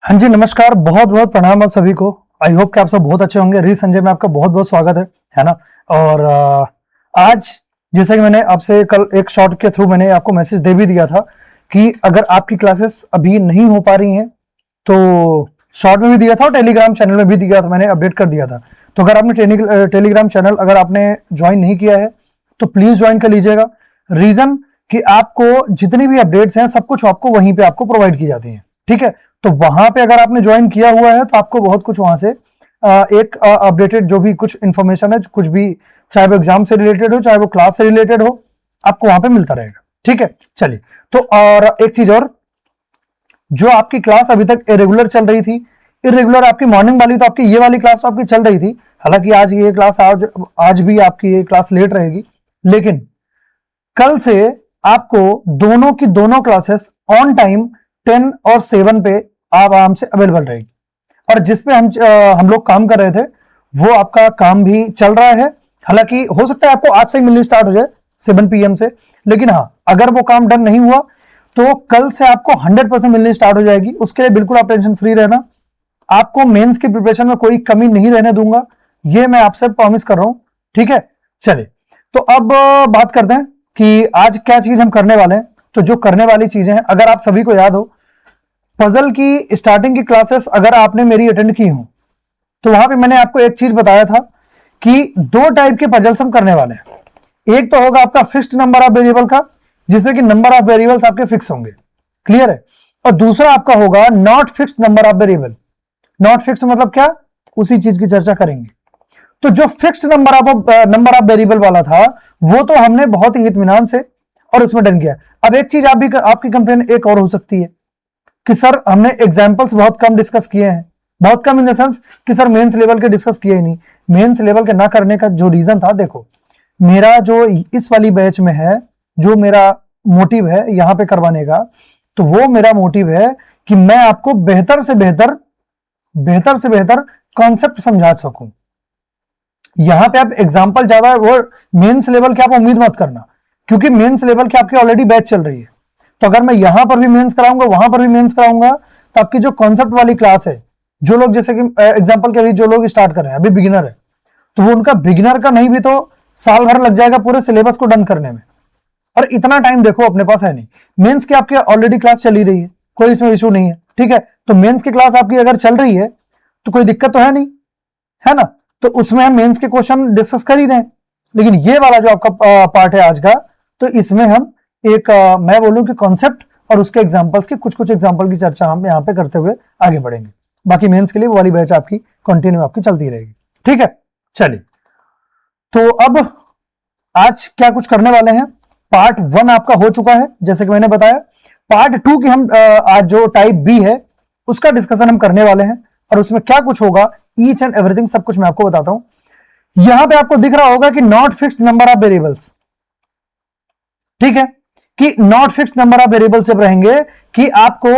हाँ जी, नमस्कार। बहुत बहुत प्रणाम आप सभी को। आई होप कि आप सब बहुत अच्छे होंगे। री संजय में आपका बहुत बहुत स्वागत है ना। और आज जैसे कि मैंने आपसे कल एक शॉर्ट के थ्रू मैंने आपको मैसेज दे भी दिया था कि अगर आपकी क्लासेस अभी नहीं हो पा रही हैं तो शॉर्ट में भी दिया था और टेलीग्राम चैनल में भी दिया था, मैंने अपडेट कर दिया था। तो अगर आपने टेलीग्राम चैनल अगर आपने ज्वाइन नहीं किया है तो प्लीज ज्वाइन कर लीजिएगा। रीजन कि आपको जितनी भी अपडेट्स हैं सब कुछ आपको वहीं पे आपको प्रोवाइड की जाती हैं, ठीक है। तो वहां पे अगर आपने ज्वाइन किया हुआ है तो आपको बहुत कुछ वहां से एक अपडेटेड जो भी कुछ इंफॉर्मेशन है, कुछ भी, चाहे वो एग्जाम से रिलेटेड हो चाहे वो क्लास से रिलेटेड हो, आपको वहां पे मिलता रहेगा, ठीक है। चलिए, तो और एक चीज और, जो आपकी क्लास अभी तक इरेगुलर चल रही थी, इरेगुलर आपकी मॉर्निंग वाली, तो आपकी ये वाली क्लास तो आपकी चल रही थी। हालांकि आज ये क्लास आज भी आपकी ये क्लास लेट रहेगी, लेकिन कल से आपको दोनों की दोनों क्लासेस ऑन टाइम 10 और 7 पे आराम से अवेलेबल रहेगी। और जिसपे हम लोग काम कर रहे थे वो आपका काम भी चल रहा है। हालांकि हो सकता है आपको आज से ही मिलनी स्टार्ट हो जाए 7 PM से, लेकिन हाँ, अगर वो काम डन नहीं हुआ तो कल से आपको 100% मिलनी स्टार्ट हो जाएगी। उसके लिए बिल्कुल आप टेंशन फ्री रहना। आपको मेंस की प्रिपरेशन में कोई कमी नहीं रहने दूंगा, ये मैं आपसे प्रॉमिस कर रहा हूं, ठीक है। चलिए, तो अब बात करते हैं कि आज क्या चीज हम करने वाले हैं। तो जो करने वाली चीजें हैं, अगर आप सभी को याद हो, पजल की स्टार्टिंग की क्लासेस अगर आपने मेरी अटेंड की हो तो वहां पे मैंने आपको एक चीज बताया था कि दो टाइप के पजल्स हम करने वाले हैं। एक तो होगा आपका फिक्स्ड नंबर ऑफ वेरिएबल का, जिसमें कि नंबर ऑफ वेरिएबल्स आपके फिक्स होंगे, क्लियर है। और दूसरा आपका होगा not fixed number of variable. Not fixed मतलब क्या, उसी चीज की चर्चा करेंगे। तो जो फिक्स्ड नंबर ऑफ वेरिएबल वाला था वो तो हमने बहुत ही इत्मीनान से और उसमें डन किया। अब एक चीज आपकी कंप्लेन एक और हो सकती है कि सर हमने एग्जाम्पल्स बहुत कम डिस्कस किए हैं। बहुत कम इन द सेंस कि सर मेंस लेवल के डिस्कस किए ही नहीं। मेंस लेवल के ना करने का जो रीजन था, देखो मेरा जो इस वाली बैच में है, जो मेरा मोटिव है यहां पे करवाने का, तो वो मेरा मोटिव है कि मैं आपको बेहतर से बेहतर कॉन्सेप्ट समझा सकूं। यहां पे आप एग्जाम्पल ज्यादा वो मेंस लेवल के आप उम्मीद मत करना, क्योंकि मेंस लेवल की आपकी ऑलरेडी बैच चल रही है। तो अगर मैं यहां पर भी मेंस कराऊंगा, वहां पर भी मेंस कराऊंगा, तो आपकी जो कॉन्सेप्ट वाली क्लास है, जो लोग जैसे कि एग्जांपल के अभी जो लोग स्टार्ट कर रहे हैं, अभी बिगिनर है, तो वो उनका बिगिनर का नहीं भी तो साल भर लग जाएगा पूरे सिलेबस को डन करने में। और इतना टाइम देखो अपने पास है नहीं। मेंस की आपकी ऑलरेडी क्लास चली रही है, कोई इसमें इशू नहीं है, ठीक है। तो मेंस की क्लास आपकी अगर चल रही है तो कोई दिक्कत तो है नहीं, है ना। तो उसमें हम मेंस के क्वेश्चन डिस्कस कर ही रहे हैं। लेकिन ये वाला जो आपका पार्ट है आज का, तो इसमें हम एक मैं बोलूं कि कॉन्सेप्ट और उसके एग्जांपल्स की कुछ एग्जांपल की चर्चा हम यहाँ पे करते हुए आगे बढ़ेंगे। बाकी मेंस के लिए वो वाली बैच आपकी कंटिन्यू आपकी चलती रहेगी, ठीक है। चलिए, तो अब आज क्या कुछ करने वाले हैं। पार्ट 1 आपका हो चुका है, जैसे कि मैंने बताया। पार्ट 2 की हम आज जो टाइप बी है उसका डिस्कशन हम करने वाले हैं, और उसमें क्या कुछ होगा, ईच एंड एवरीथिंग सब कुछ मैं आपको बताता हूं। यहां पे आपको दिख रहा होगा कि not fixed number of variables, ठीक है, कि not fixed number of variables जब रहेंगे कि आपको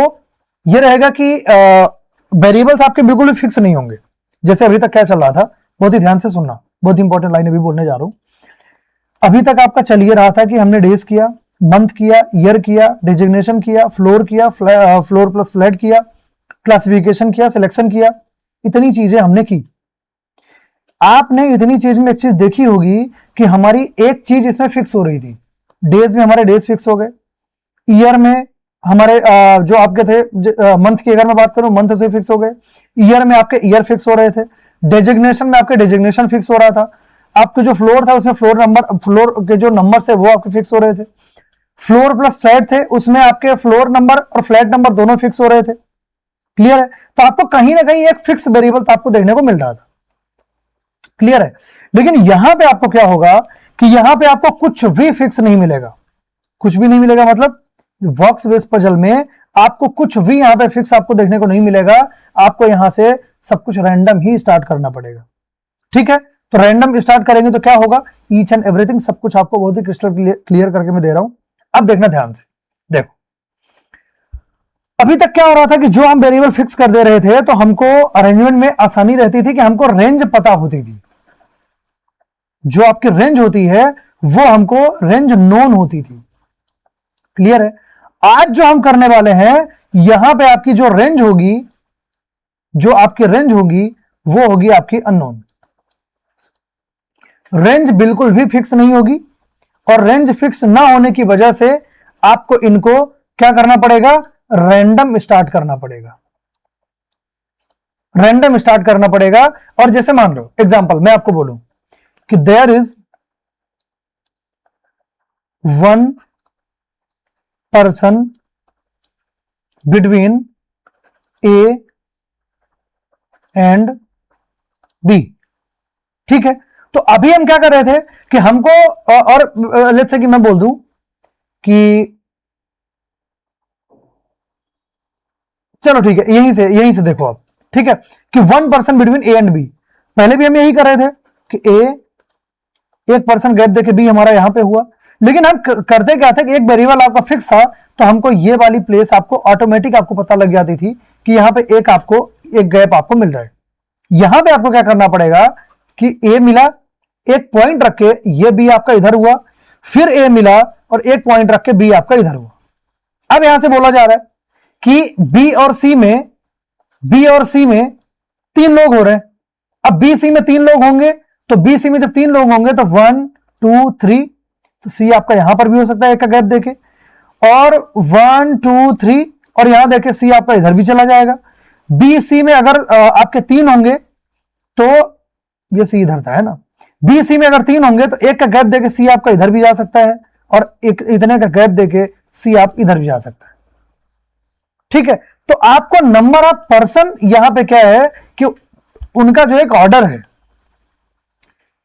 यह रहेगा कि वेरिएबल्स आपके बिल्कुल भी फिक्स नहीं होंगे। जैसे अभी तक क्या चल रहा था, बहुत ही ध्यान से सुनना, बहुत इंपॉर्टेंट लाइन अभी बोलने जा रहा हूं। अभी तक आपका चल ये रहा था कि हमने डेज किया, मंथ किया, ईयर किया, डेजिग्नेशन किया, फ्लोर किया, फ्लोर प्लस फ्लैट किया, क्लासिफिकेशन किया, सिलेक्शन किया, इतनी चीजें हमने की। आपने इतनी चीज में एक चीज देखी होगी कि हमारी एक चीज इसमें फिक्स हो रही थी। डेज में हमारे डेज फिक्स हो गए, ईयर में हमारे जो आपके थे मंथ की अगर मैं बात करूं, मंथ से फिक्स हो गए, ईयर में आपके ईयर फिक्स हो रहे थे, डेजिग्नेशन में आपके डेजिग्नेशन फिक्स हो रहा था, आपके जो फ्लोर था उसमें फ्लोर के जो नंबर है वो आपके फिक्स हो रहे थे, फ्लोर प्लस फ्लैट थे उसमें आपके फ्लोर नंबर और फ्लैट नंबर दोनों फिक्स हो रहे थे, क्लियर है। तो आपको कहीं ना कहीं एक फिक्स वेरिएबल तो आपको देखने को मिल रहा था, क्लियर है। लेकिन यहां पे आपको क्या होगा कि यहां पे आपको कुछ भी फिक्स नहीं मिलेगा। कुछ भी नहीं मिलेगा मतलब वर्क्स बेस पजल में आपको कुछ भी यहां पे फिक्स आपको देखने को नहीं मिलेगा। आपको यहां से सब कुछ रैंडम ही स्टार्ट करना पड़ेगा, ठीक है। तो रैंडम स्टार्ट करेंगे तो क्या होगा, ईच एंड एवरीथिंग सब कुछ आपको बहुत ही क्रिस्टल क्लियर करके मैं दे रहा हूं। अब देखना ध्यान से, देखो अभी तक क्या हो रहा था कि जो हम वेरिएबल फिक्स कर दे रहे थे तो हमको अरेंजमेंट में आसानी रहती थी कि हमको रेंज पता होती थी। जो आपकी रेंज होती है वो हमको रेंज नोन होती थी, क्लियर है। आज जो हम करने वाले हैं, यहां पे आपकी जो रेंज होगी जो आपकी रेंज होगी वो होगी आपकी अननोन। रेंज बिल्कुल भी फिक्स नहीं होगी, और रेंज फिक्स ना होने की वजह से आपको इनको क्या करना पड़ेगा, रैंडम स्टार्ट करना पड़ेगा, रैंडम स्टार्ट करना पड़ेगा। और जैसे मान लो एग्जांपल मैं आपको बोलूं कि there is 1 person between A and B, ठीक है। तो अभी हम क्या कर रहे थे कि हमको, और लेट्स से कि मैं बोल दूं कि चलो ठीक है, यहीं से देखो आप, ठीक है, कि 1 person between A and B. पहले भी हम यही कर रहे थे कि ए एक पर्सन गैप देके बी हमारा यहां पे हुआ, लेकिन हम करते क्या थे कि एक वेरिएबल आपका फिक्स था, तो हमको ये वाली प्लेस आपको ऑटोमेटिक आपको पता लग जाती थी कि यहां पे एक गैप आपको मिल रहा है। यहां पे आपको क्या करना पड़ेगा कि ए मिला, एक पॉइंट रख के ये बी आपका इधर हुआ, फिर ए मिला और एक पॉइंट रख के बी आपका इधर हुआ। अब यहां से बोला जा रहा है कि बी और सी में 3 लोग हो रहे हैं। अब बी सी में 3 लोग होंगे, तो बी सी में जब 3 लोग होंगे तो 1 2 3, तो सी आपका यहां पर भी हो सकता है एक का गैप देके, और 1 2 3, और यहां देखे सी आपका इधर भी चला जाएगा। बी सी में अगर आपके 3 होंगे तो ये सी इधर था, है ना, बी सी में अगर 3 होंगे तो एक का गैप देके सी आपका इधर भी जा सकता है, और एक इतने का गैप देके सी आप इधर भी जा सकता है, ठीक है। तो आपको नंबर ऑफ पर्सन यहां पे क्या है कि उनका जो एक ऑर्डर है,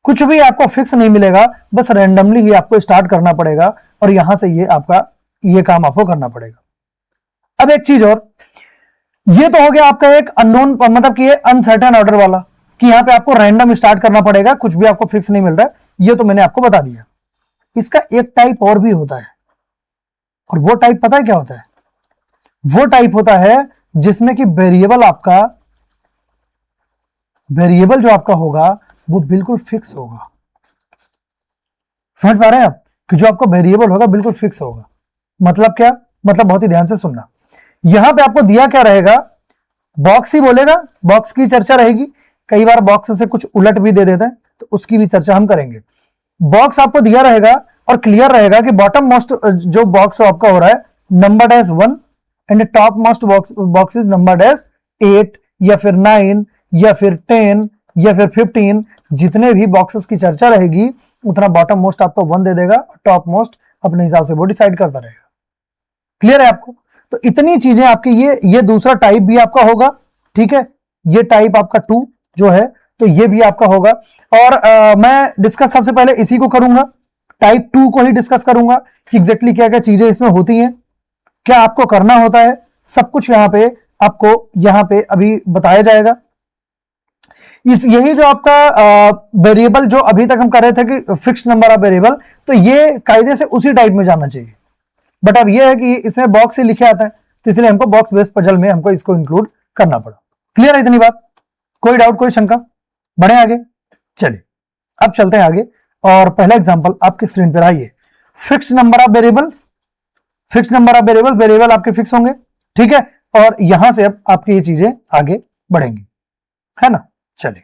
कुछ भी आपको फिक्स नहीं मिलेगा, बस रैंडमली ही आपको स्टार्ट करना पड़ेगा, और यहां से ये काम आपको करना पड़ेगा। अब एक चीज और, ये तो हो गया आपका एक अननोन, मतलब कि ये अनसर्टेन ऑर्डर वाला, कि यहां पे आपको रैंडम स्टार्ट करना पड़ेगा, कुछ भी आपको फिक्स नहीं मिल रहा है, ये तो मैंने आपको बता दिया। इसका एक टाइप और भी होता है, और वो टाइप पता है क्या होता है? वो टाइप होता है जिसमें कि वेरिएबल जो आपका होगा वो बिल्कुल फिक्स होगा। समझ पा रहे हैं आप कि जो आपका वेरिएबल होगा बिल्कुल फिक्स होगा। मतलब क्या? मतलब बहुत ही ध्यान से सुनना। यहां पे आपको दिया क्या रहेगा, बॉक्स ही बोलेगा, बॉक्स की चर्चा रहेगी। कई बार बॉक्स से कुछ उलट भी दे देते हैं, तो उसकी भी चर्चा हम करेंगे। बॉक्स आपको दिया रहेगा और क्लियर रहेगा कि बॉटम मोस्ट जो बॉक्स आपका हो रहा है numbered as 1 and top most box is numbered as 8 या फिर 9 या फिर 10 या फिर 15। जितने भी बॉक्सेस की चर्चा रहेगी उतना बॉटम मोस्ट आपको 1 दे देगा, टॉप मोस्ट अपने हिसाब से वो डिसाइड करता रहेगा। क्लियर है आपको? तो इतनी चीजें आपकी, ये दूसरा टाइप भी आपका होगा, ठीक है। ये टाइप आपका 2 जो है, तो ये भी आपका होगा। और मैं डिस्कस सबसे पहले इसी को करूंगा, टाइप 2 को ही डिस्कस करूंगा कि एग्जैक्टली क्या क्या चीजें इसमें होती हैं, क्या आपको करना होता है, सब कुछ यहां पे अभी बताया जाएगा। यही जो आपका वेरिएबल जो अभी तक हम कर रहे थे कि फिक्स्ड नंबर ऑफ वेरिएबल, तो ये कायदे से उसी टाइप में जाना चाहिए। बट अब ये है कि इसमें बॉक्स ही लिखे आता है, तो इसलिए हमको बॉक्स बेस्ड पजल में हमको इसको इंक्लूड करना पड़ा। क्लियर है इतनी बात? कोई डाउट, कोई शंका? बढ़े आगे, चलिए अब चलते हैं आगे। और पहला एग्जांपल आपकी स्क्रीन पर आइए। Fixed number of variables, fixed number of variable आपके फिक्स होंगे, ठीक है। और यहां से अब आपकी ये चीजें आगे बढ़ेंगी, है ना। चलिए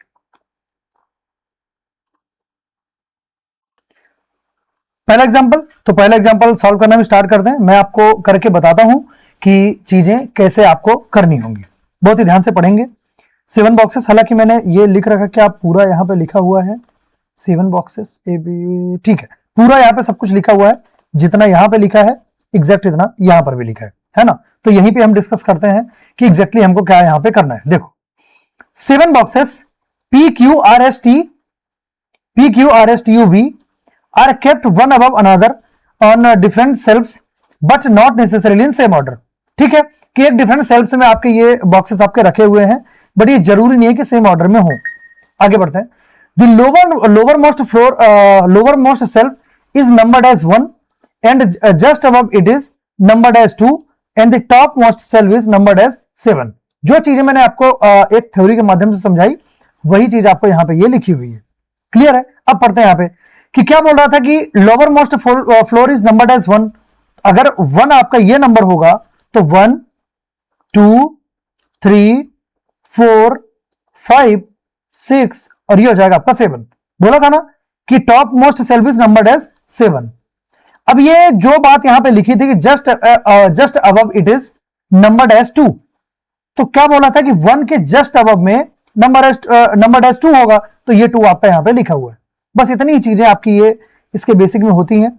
पहला एग्जांपल, तो पहला एग्जांपल सॉल्व करना भी स्टार्ट करते हैं। मैं आपको करके बताता हूं कि चीजें कैसे आपको करनी होंगी, बहुत ही ध्यान से पढ़ेंगे। 7 बॉक्सेस, हालांकि मैंने ये लिख रखा कि आप पूरा यहां पे लिखा हुआ है 7 बॉक्सेस ए बी, ठीक है, पूरा यहां पे सब कुछ लिखा हुआ है, जितना यहां पे लिखा है एग्जैक्ट इतना यहां पर भी लिखा है ना। तो यहीं पे हम डिस्कस करते हैं कि एग्जैक्टली हमको क्या यहां पे करना है। देखो 7 boxes P Q R S T U V are kept one above another on different shelves but not necessarily in same order। ठीक है कि एक डिफरेंट शेल्फ्स में आपके ये बॉक्सेस आपके रखे हुए हैं, बट ये जरूरी नहीं है कि सेम ऑर्डर में हो। आगे बढ़ते हैं। The lower most shelf is numbered as 1 and just above it is numbered as 2 and the top most cell is numbered as 7। जो चीजें मैंने आपको एक थ्योरी के माध्यम से समझाई वही चीज आपको यहां पे ये लिखी हुई है। क्लियर है? अब पढ़ते हैं यहां पे कि क्या बोल रहा था कि lower most floor is numbered as 1। अगर 1 आपका ये नंबर होगा तो 1 2 3 4 5 6 और ये हो जाएगा आपका 7। बोला था ना कि top most cell is numbered as 7। अब ये जो बात यहां पे लिखी थी कि just above it is numbered as 2, तो क्या बोला था कि 1 के जस्ट अबव में नंबर्ड एज 2 होगा, तो ये 2 आपका यहां पे लिखा हुआ है। बस इतनी ही चीजें आपकी ये इसके बेसिक में होती हैं।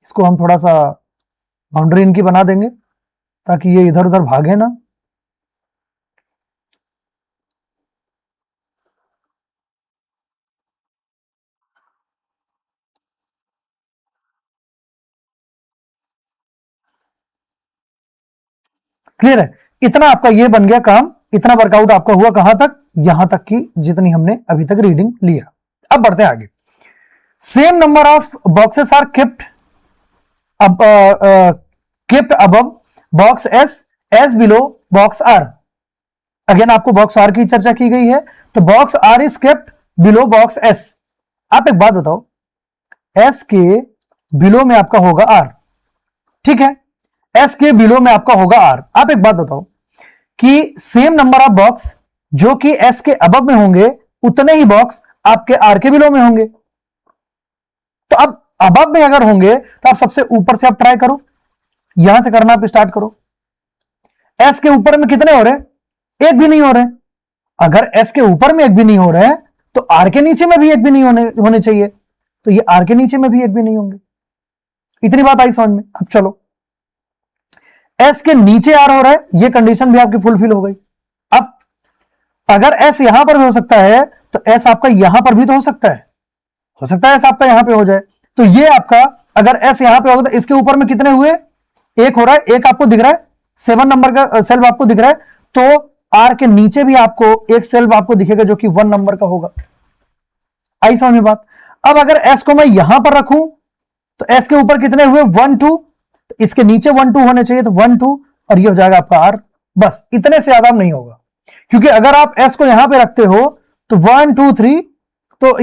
इसको हम थोड़ा सा बाउंड्री इनकी बना देंगे ताकि ये इधर उधर भागे ना। क्लियर है? इतना आपका ये बन गया काम, इतना वर्कआउट आपका हुआ कहां तक, यहां तक की जितनी हमने अभी तक रीडिंग लिया। अब बढ़ते हैं आगे। Same number of boxes are kept above box S as below box R. Again आपको बॉक्स आर की चर्चा की गई है, तो box R is kept below box S. आप एक बात बताओ, एस के बिलो में आपका होगा आर, ठीक है, एस के बिलो में आपका होगा आर। आप एक बात बताओ कि सेम नंबर ऑफ बॉक्स जो कि एस के अबव में होंगे उतने ही बॉक्स आपके आर के बिलो में होंगे। तो अब अबव में अगर होंगे तो आप सबसे ऊपर से आप ट्राई करो, यहां से करना आप स्टार्ट करो। एस के ऊपर में कितने हो रहे हैं? एक भी नहीं हो रहे। अगर एस के ऊपर में एक भी नहीं हो रहे हैं तो आर के नीचे में भी एक भी नहीं होने चाहिए, तो ये आर के नीचे में भी एक भी नहीं होंगे। इतनी बात आई समझ में? अब चलो, एस के नीचे आर हो रहा है, ये कंडीशन भी आपकी फुलफिल हो गई। अब अगर एस यहां पर भी हो सकता है तो एस आपका यहां पर भी तो हो सकता है एस आपका यहां पे हो जाए। तो ये आपका अगर एस यहां पे होगा तो इसके ऊपर में कितने हुए? एक हो रहा है, एक आपको दिख रहा है, 7 नंबर का सेल्फ आपको दिख रहा है, तो आर के नीचे भी आपको एक सेल्फ आपको दिखेगा जो कि 1 नंबर का होगा। आई समझ में बात? अब अगर एस को मैं यहां पर रखूं तो एस के ऊपर कितने हुए? 1 2, इसके नीचे 1 2 होने चाहिए, तो 1 2 और ये हो जाएगा आपका आर। बस इतने से ज्यादा नहीं होगा, क्योंकि अगर आप एस को यहां पे रखते हो तो 1 2 3, तो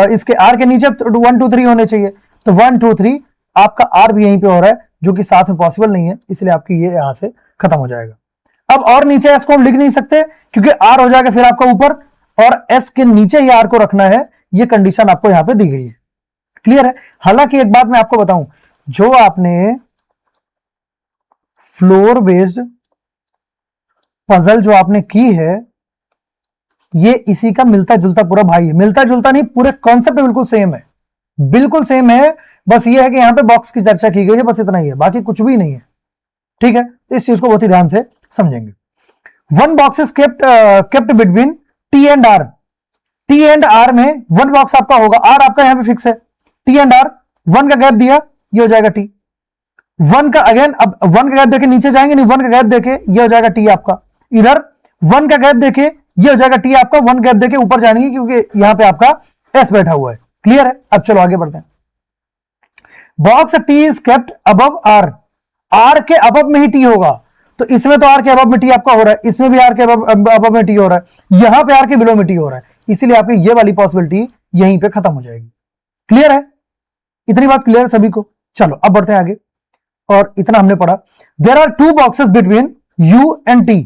इसके आर के नीचे 1 2 3 होने चाहिए, तो 1 2 3 आपका आर भी यहीं पे हो रहा है, जो कि साथ में पॉसिबल नहीं है, इसलिए आपकी ये यहां से खत्म हो जाएगा। अब और नीचे एस को हम लिख नहीं सकते क्योंकि आर हो जाएगा फिर आपका ऊपर, और एस के नीचे ही आर को रखना है, ये कंडीशन आपको यहां पे दी गई है। क्लियर है? हालांकि एक बात मैं आपको बताऊं, जो आपने फ्लोर बेस्ड पजल जो आपने की है, ये इसी का मिलता जुलता पूरा भाई है। मिलता जुलता नहीं, पूरे कॉन्सेप्ट बिल्कुल सेम है, बिल्कुल सेम है। बस ये है कि यहां पे बॉक्स की चर्चा की गई है, बस इतना ही है, बाकी कुछ भी नहीं है। ठीक है, तो इस चीज को बहुत ही ध्यान से समझेंगे। 1 box is kept between T and R. T and R में 1 बॉक्स आपका होगा, आर आपका यहां पे फिक्स है, टी एंड आर 1 का गैप दिया, ये हो जाएगा टी। 1 का अगेन, अब 1 का गैप देके नीचे जाएंगे नहीं, 1 का गैप देके ये हो जाएगा टी आपका। इधर 1 का गैप देके ये हो जाएगा टी आपका, 1 गैप देके ऊपर जाएंगे क्योंकि यहां पे आपका एस बैठा हुआ है। क्लियर है? अब चलो आगे बढ़ते हैं। Box T is kept above R. R के अबव में ही टी होगा, तो इसमें तो आर के अबव में टी आपका हो रहा है, इसमें भी आर के अबव में टी हो रहा है, यहां पे आर के बिलो में टी हो रहा है, इसीलिए आपकी ये वाली पॉसिबिलिटी यहीं पे खत्म हो जाएगी। क्लियर है? इतनी बात क्लियर है सभी को? चलो अब बढ़ते हैं आगे, और इतना हमने पढ़ा। There are 2 boxes between U and T,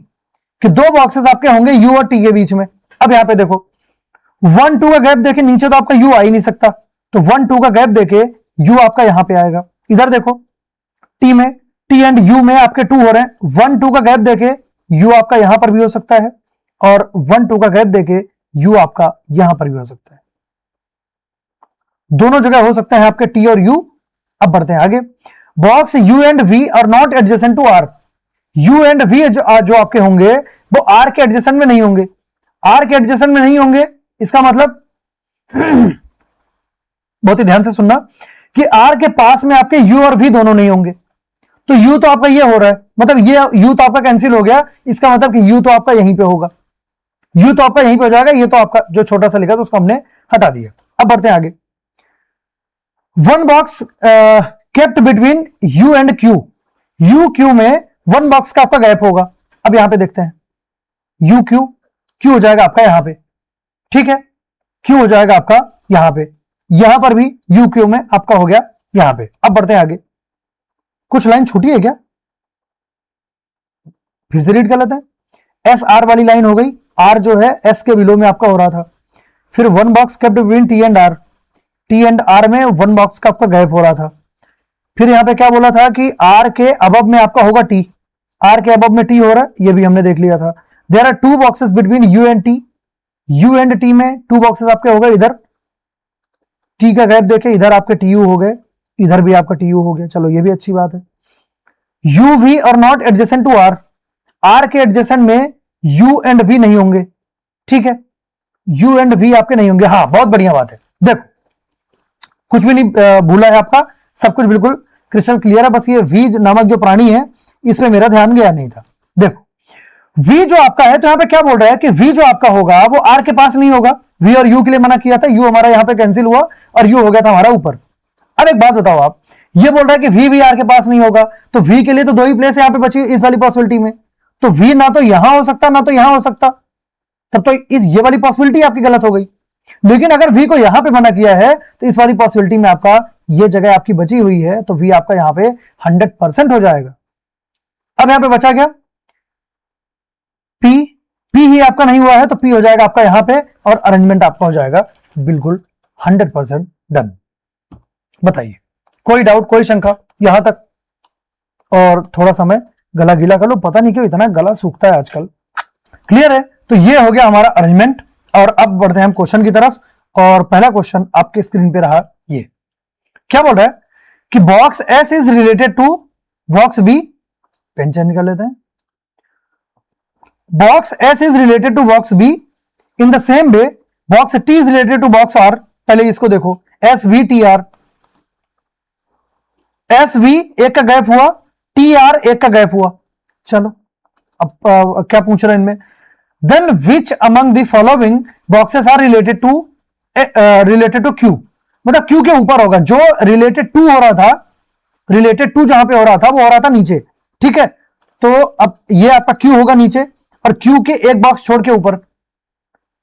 कि 2 बॉक्सेस आपके होंगे यू और टी के बीच में। अब यहां पे देखो, 1 2 का गैप देके नीचे तो आपका यू आ ही नहीं सकता, तो 1 2 का गैप देके यू आपका यहां पे आएगा। इधर देखो, टी में, टी एंड यू में आपके 2 हो रहे हैं, 1 2 का गैप देके यू आपका यहां पर भी हो सकता है, और 1 2 का गैप देके यू आपका यहां पर भी हो सकता है। दोनों जगह हो सकते हैं आपके टी और यू। अब बढ़ते हैं आगे। Box U and V are not adjacent to R. U and V जो आपके होंगे वो आर के एडजेसेंट में नहीं होंगे। आर के एडजेसेंट में नहीं होंगे, इसका मतलब बहुत ही ध्यान से सुनना कि आर के पास में आपके यू और वी दोनों नहीं होंगे। तो यू तो आपका ये हो रहा है, मतलब ये यू तो आपका कैंसिल हो गया, इसका मतलब कि यू तो आपका यहीं पे होगा, यू तो आपका यहीं पे हो जाएगा, ये तो आपका जो छोटा सा लिखा था उसको हमने हटा दिया। अब बढ़ते हैं आगे। 1 box kept between U and Q. You Q में 1 बॉक्स का आपका गैप होगा। अब यहां पे देखते हैं, यू क्यू, क्यू हो जाएगा आपका यहां पे, ठीक है, क्यू हो जाएगा आपका यहां पे, यहां पर भी यू क्यू में आपका हो गया यहां पे। अब बढ़ते हैं आगे। कुछ लाइन छूटी है क्या? फिर से रीड कर लेते हैं। एस आर वाली लाइन हो गई, आर जो है एस के बिलो में आपका हो रहा था। फिर one box kept between T and R, T and R में वन बॉक्स का आपका गैप हो रहा था। फिर यहां पे क्या बोला था कि आर के अबव में आपका होगा टी, आर के अबव में टी हो रहा है, ये भी हमने देख लिया था। There are two boxes between U and T, U and T में टू बॉक्सेस आपके हो गए, इधर टी का गैप देखे, इधर आपके टी यू हो गए, इधर भी आपका टी यू हो गया। चलो ये भी अच्छी बात है। यू वी और not adjacent to R, R के एडजेसेंट में यू एंड वी नहीं होंगे, ठीक है, यू एंड वी आपके नहीं होंगे। हाँ बहुत बढ़िया बात है, देखो कुछ भी नहीं भूला है आपका, सब कुछ बिल्कुल क्रिस्टल क्लियर है। बस ये वी नामक जो प्राणी है इसमें मेरा ध्यान गया नहीं था। देखो वी जो आपका है, तो यहां पे क्या बोल रहा है कि वी जो आपका होगा वो आर के पास नहीं होगा। वी और यू के लिए मना किया था, यू हमारा यहां पे कैंसिल हुआ और यू हो गया था हमारा ऊपर। अब एक बात बताओ, आप ये बोल रहा है कि वी भी आर के पास नहीं होगा, तो वी के लिए तो दो ही प्लेस यहां पे बची इस वाली पॉसिबिलिटी में, तो वी ना तो यहां हो सकता ना तो यहां हो सकता, तब तो इस ये वाली पॉसिबिलिटी आपकी गलत हो गई। लेकिन अगर वी को यहां पे मना किया है तो इस वाली पॉसिबिलिटी में आपका ये जगह आपकी बची हुई है, तो वी आपका यहां पे 100% हो जाएगा। अब यहां पे बचा क्या, पी, पी ही आपका नहीं हुआ है तो पी हो जाएगा आपका यहां पे, और अरेंजमेंट आपका हो जाएगा बिल्कुल 100% डन। बताइए कोई डाउट, कोई शंका यहां तक? और थोड़ा समय गला गीला कर लो, पता नहीं क्यों इतना गला सूखता है आजकल। क्लियर है? तो ये हो गया हमारा अरेंजमेंट। और अब बढ़ते हैं हम क्वेश्चन की तरफ, और पहला क्वेश्चन आपके स्क्रीन पे रहा। ये क्या बोल रहा है कि box S is related to box B, pen change कर लेते हैं, box S is related to box B in the same way box T is related to box R. पहले इसको देखो, S V T R, S V एक का gap हुआ, T R एक का गैप हुआ। चलो अब क्या पूछ रहे हैं इनमें, then which among the following boxes are related to Q, मतलब क्यू के ऊपर होगा, जो रिलेटेड टू हो रहा था, रिलेटेड टू जहां पे हो रहा था वो हो रहा था नीचे, ठीक है। तो अब ये आपका क्यू होगा नीचे, और क्यू के एक बॉक्स छोड़ के ऊपर,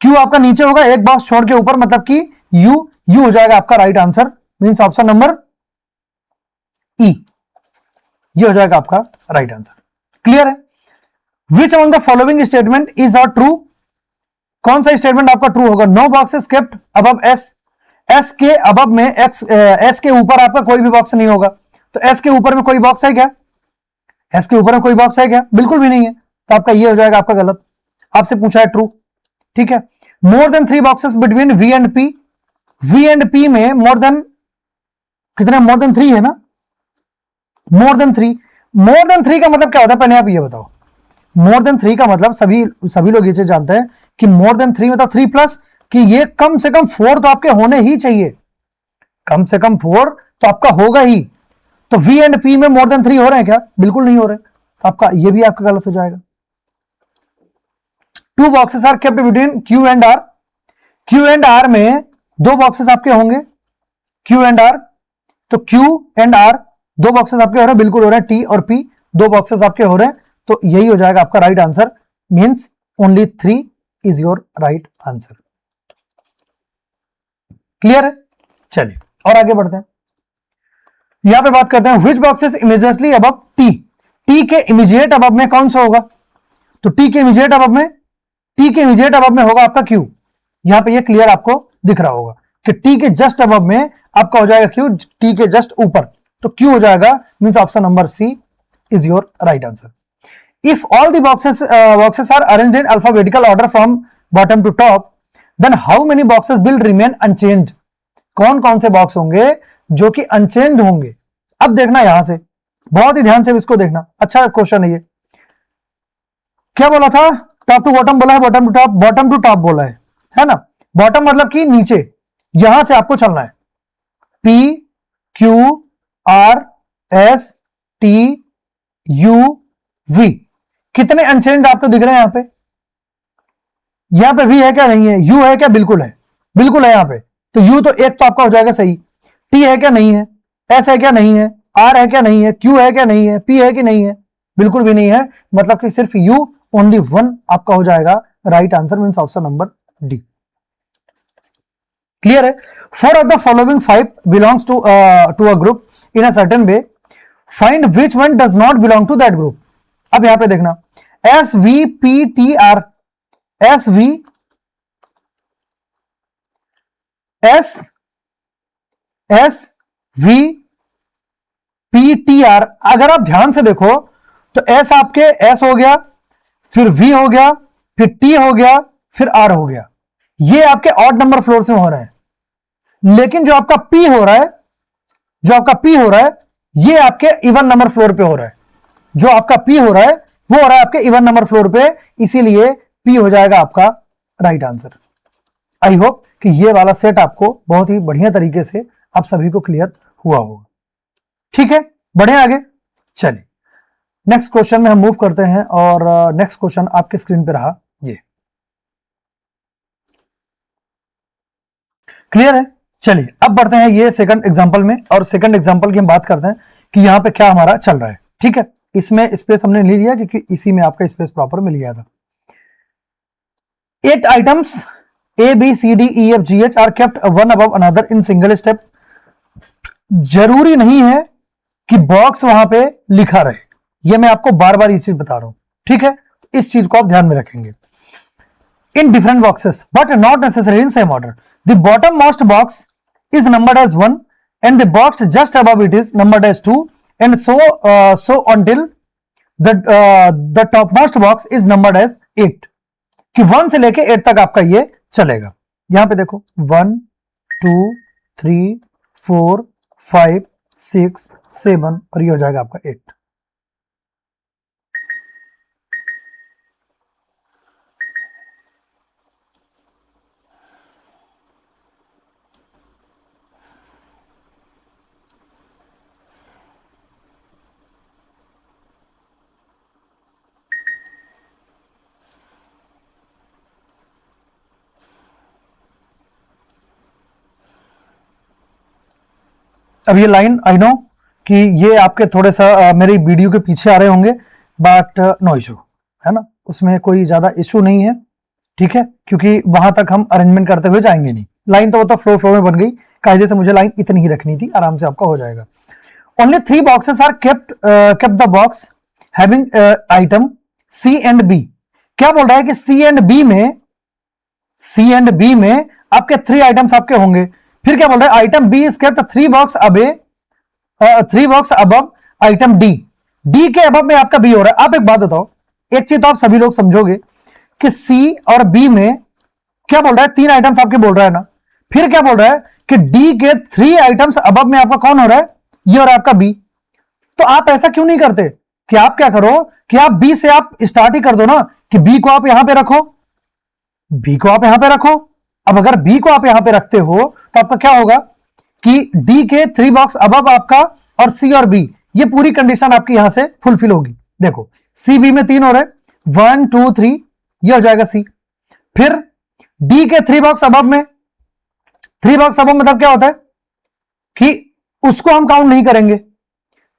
क्यू आपका नीचे होगा एक बॉक्स छोड़ के ऊपर, मतलब कि यू, यू हो जाएगा आपका right answer, means option number E, ये हो जाएगा आपका राइट आंसर। क्लियर है? Which among the following statement is are true, कौन सा स्टेटमेंट आपका ट्रू होगा? No boxes kept above S, S के अबव में एस के ऊपर आपका कोई भी बॉक्स नहीं होगा, तो एस के ऊपर में कोई बॉक्स है क्या? एस के ऊपर में कोई बॉक्स है क्या? बिल्कुल भी नहीं है, तो आपका ये हो जाएगा आपका गलत। आपसे पूछा है ट्रू, ठीक है। More than 3 boxes between V and P, V and P में मोर देन कितने? मोर देन 3 है ना, मोर देन 3, मोर देन 3 का मतलब क्या होता है पहले आप ये बताओ। मोर देन 3 का मतलब सभी लोग ये चीज जानते हैं कि मोर देन 3 मतलब 3 प्लस, कि ये कम से कम 4 तो आपके होने ही चाहिए, कम से कम 4 तो आपका होगा ही। तो वी एंड पी में मोर देन 3 हो रहे हैं क्या? बिल्कुल नहीं हो रहे, तो आपका ये भी आपका गलत हो जाएगा। 2 boxes are kept between Q and R, Q and R में 2 बॉक्सेस आपके होंगे, क्यू एंड आर, तो क्यू एंड आर 2 बॉक्सेस आपके हो रहे हैं, बिल्कुल हो रहे हैं, टी और पी 2 बॉक्सेस आपके हो रहे हैं, तो यही हो जाएगा आपका right answer, means only 3 is your right answer. Clear है? चलिए और आगे बढ़ते हैं, यहां पे बात करते हैं which boxes immediately above T, T के इमीडिएट अबव में कौन सा होगा? तो टी के इमीडिएट अबव में, टी के इमीडिएट अबव में होगा आपका क्यू, यहां पे ये क्लियर आपको दिख रहा होगा कि टी के जस्ट अबव में आपका हो जाएगा क्यू, टी के जस्ट ऊपर, तो क्यू हो जाएगा, means option number C is your right answer. If all the boxes are arranged in alphabetical order from bottom to top, then how many boxes will remain unchanged, कौन कौन से box होंगे जो कि अनचेंज होंगे? अब देखना यहां से, बहुत ही ध्यान से इसको देखना, अच्छा क्वेश्चन है ये। क्या बोला था? टॉप टू बॉटम बोला है, bottom to top, bottom to top बोला है ना। बॉटम मतलब कि नीचे, यहां से आपको चलना है, P Q R S T U V, कितने अनचेंज्ड आपको दिख रहे हैं यहां पे वी है क्या? नहीं है। यू है क्या? बिल्कुल है, बिल्कुल है यहां पे, तो यू तो एक तो आपका हो जाएगा सही। टी है क्या? नहीं है। एस है क्या? नहीं है। आर है क्या? नहीं है। क्यू है क्या? नहीं है। पी है कि नहीं है? बिल्कुल भी नहीं है, मतलब कि सिर्फ यू, ओनली 1 आपका हो जाएगा right answer, means option number D. Clear है? 4 of the following 5 belongs to a group in a certain way, find which one does not belong to that group। अब यहां पे देखना, S V P T R, S V P T R. अगर आप ध्यान से देखो तो एस आपके एस हो गया, फिर वी हो गया, फिर टी हो गया, फिर आर हो गया। ये आपके ऑड नंबर फ्लोर में हो रहा है। लेकिन जो आपका पी हो रहा है, ये आपके इवन नंबर फ्लोर पे हो रहा है। जो आपका पी हो रहा है वो हो रहा है आपके इवन नंबर फ्लोर पे, इसीलिए पी हो जाएगा आपका राइट आंसर। आई होप कि ये वाला सेट आपको बहुत ही बढ़िया तरीके से आप सभी को क्लियर हुआ होगा। ठीक है, बढ़े आगे। चलिए नेक्स्ट क्वेश्चन में हम मूव करते हैं, और नेक्स्ट क्वेश्चन आपके स्क्रीन पे रहा ये। क्लियर है? चलिए अब बढ़ते हैं ये सेकंड एग्जांपल में, और सेकंड एग्जांपल की हम बात करते हैं कि यहां पे क्या हमारा चल रहा है। ठीक है, इसमें स्पेस हमने ले लिया क्योंकि इसी में आपका स्पेस प्रॉपर मिल गया था। 8 items A, B, C, D, E, F, G, H are kept one above another in single step। जरूरी नहीं है कि बॉक्स वहां पे लिखा रहे, ये मैं आपको बार बार ये चीज बता रहा हूं। ठीक है, इस चीज को आप ध्यान में रखेंगे। In different boxes but not necessary in same order. The bottom most box is numbered as 1 and the box just above it is numbered as 2 and so until the topmost box is numbered as 8। कि 1 से लेके 8 तक आपका ये चलेगा। यहां पे देखो 1 2 3 4 5 6 7 और ये हो जाएगा आपका 8। अब ये लाइन आई नो कि ये आपके थोड़े सा मेरी वीडियो के पीछे आ रहे होंगे, बट नो इशू है ना, उसमें कोई ज्यादा इशू नहीं है। ठीक है, क्योंकि वहां तक हम अरेंजमेंट करते हुए जाएंगे नहीं। लाइन तो वो तो फ्लो में बन गई, कायदे से मुझे लाइन इतनी ही रखनी थी, आराम से आपका हो जाएगा। Only 3 boxes are kept the box having item C and B. क्या बोल रहा है कि सी एंड बी में आपके 3 आइटम्स आपके होंगे। फिर क्या बोल रहा है, item B is kept 3 box above item D. D के अबव में आपका बी हो रहा है। आप एक बात बताओ, एक चीज तो आप सभी लोग समझोगे कि सी और बी में क्या बोल रहा है, 3 आइटम्स आपके बोल रहा है ना। फिर क्या बोल रहा है कि डी के 3 आइटम्स अबव में आपका कौन हो रहा है, ये हो रहा है आपका बी। तो आप ऐसा क्यों नहीं करते कि आप क्या करो कि आप बी से आप स्टार्ट ही कर दो ना, कि बी को आप यहां पे रखो, बी को आप यहां पे रखो। अब अगर बी को आप यहां पे रखते हो तो आपका क्या होगा कि डी के 3 बॉक्स अबव आपका और सी और बी, ये पूरी कंडीशन आपकी यहां से फुलफिल होगी। देखो सी बी में 3 हो रहे, 1 2 3, ये हो जाएगा सी। फिर डी के 3 बॉक्स अबव में, 3 बॉक्स अबव मतलब क्या होता है कि उसको हम काउंट नहीं करेंगे,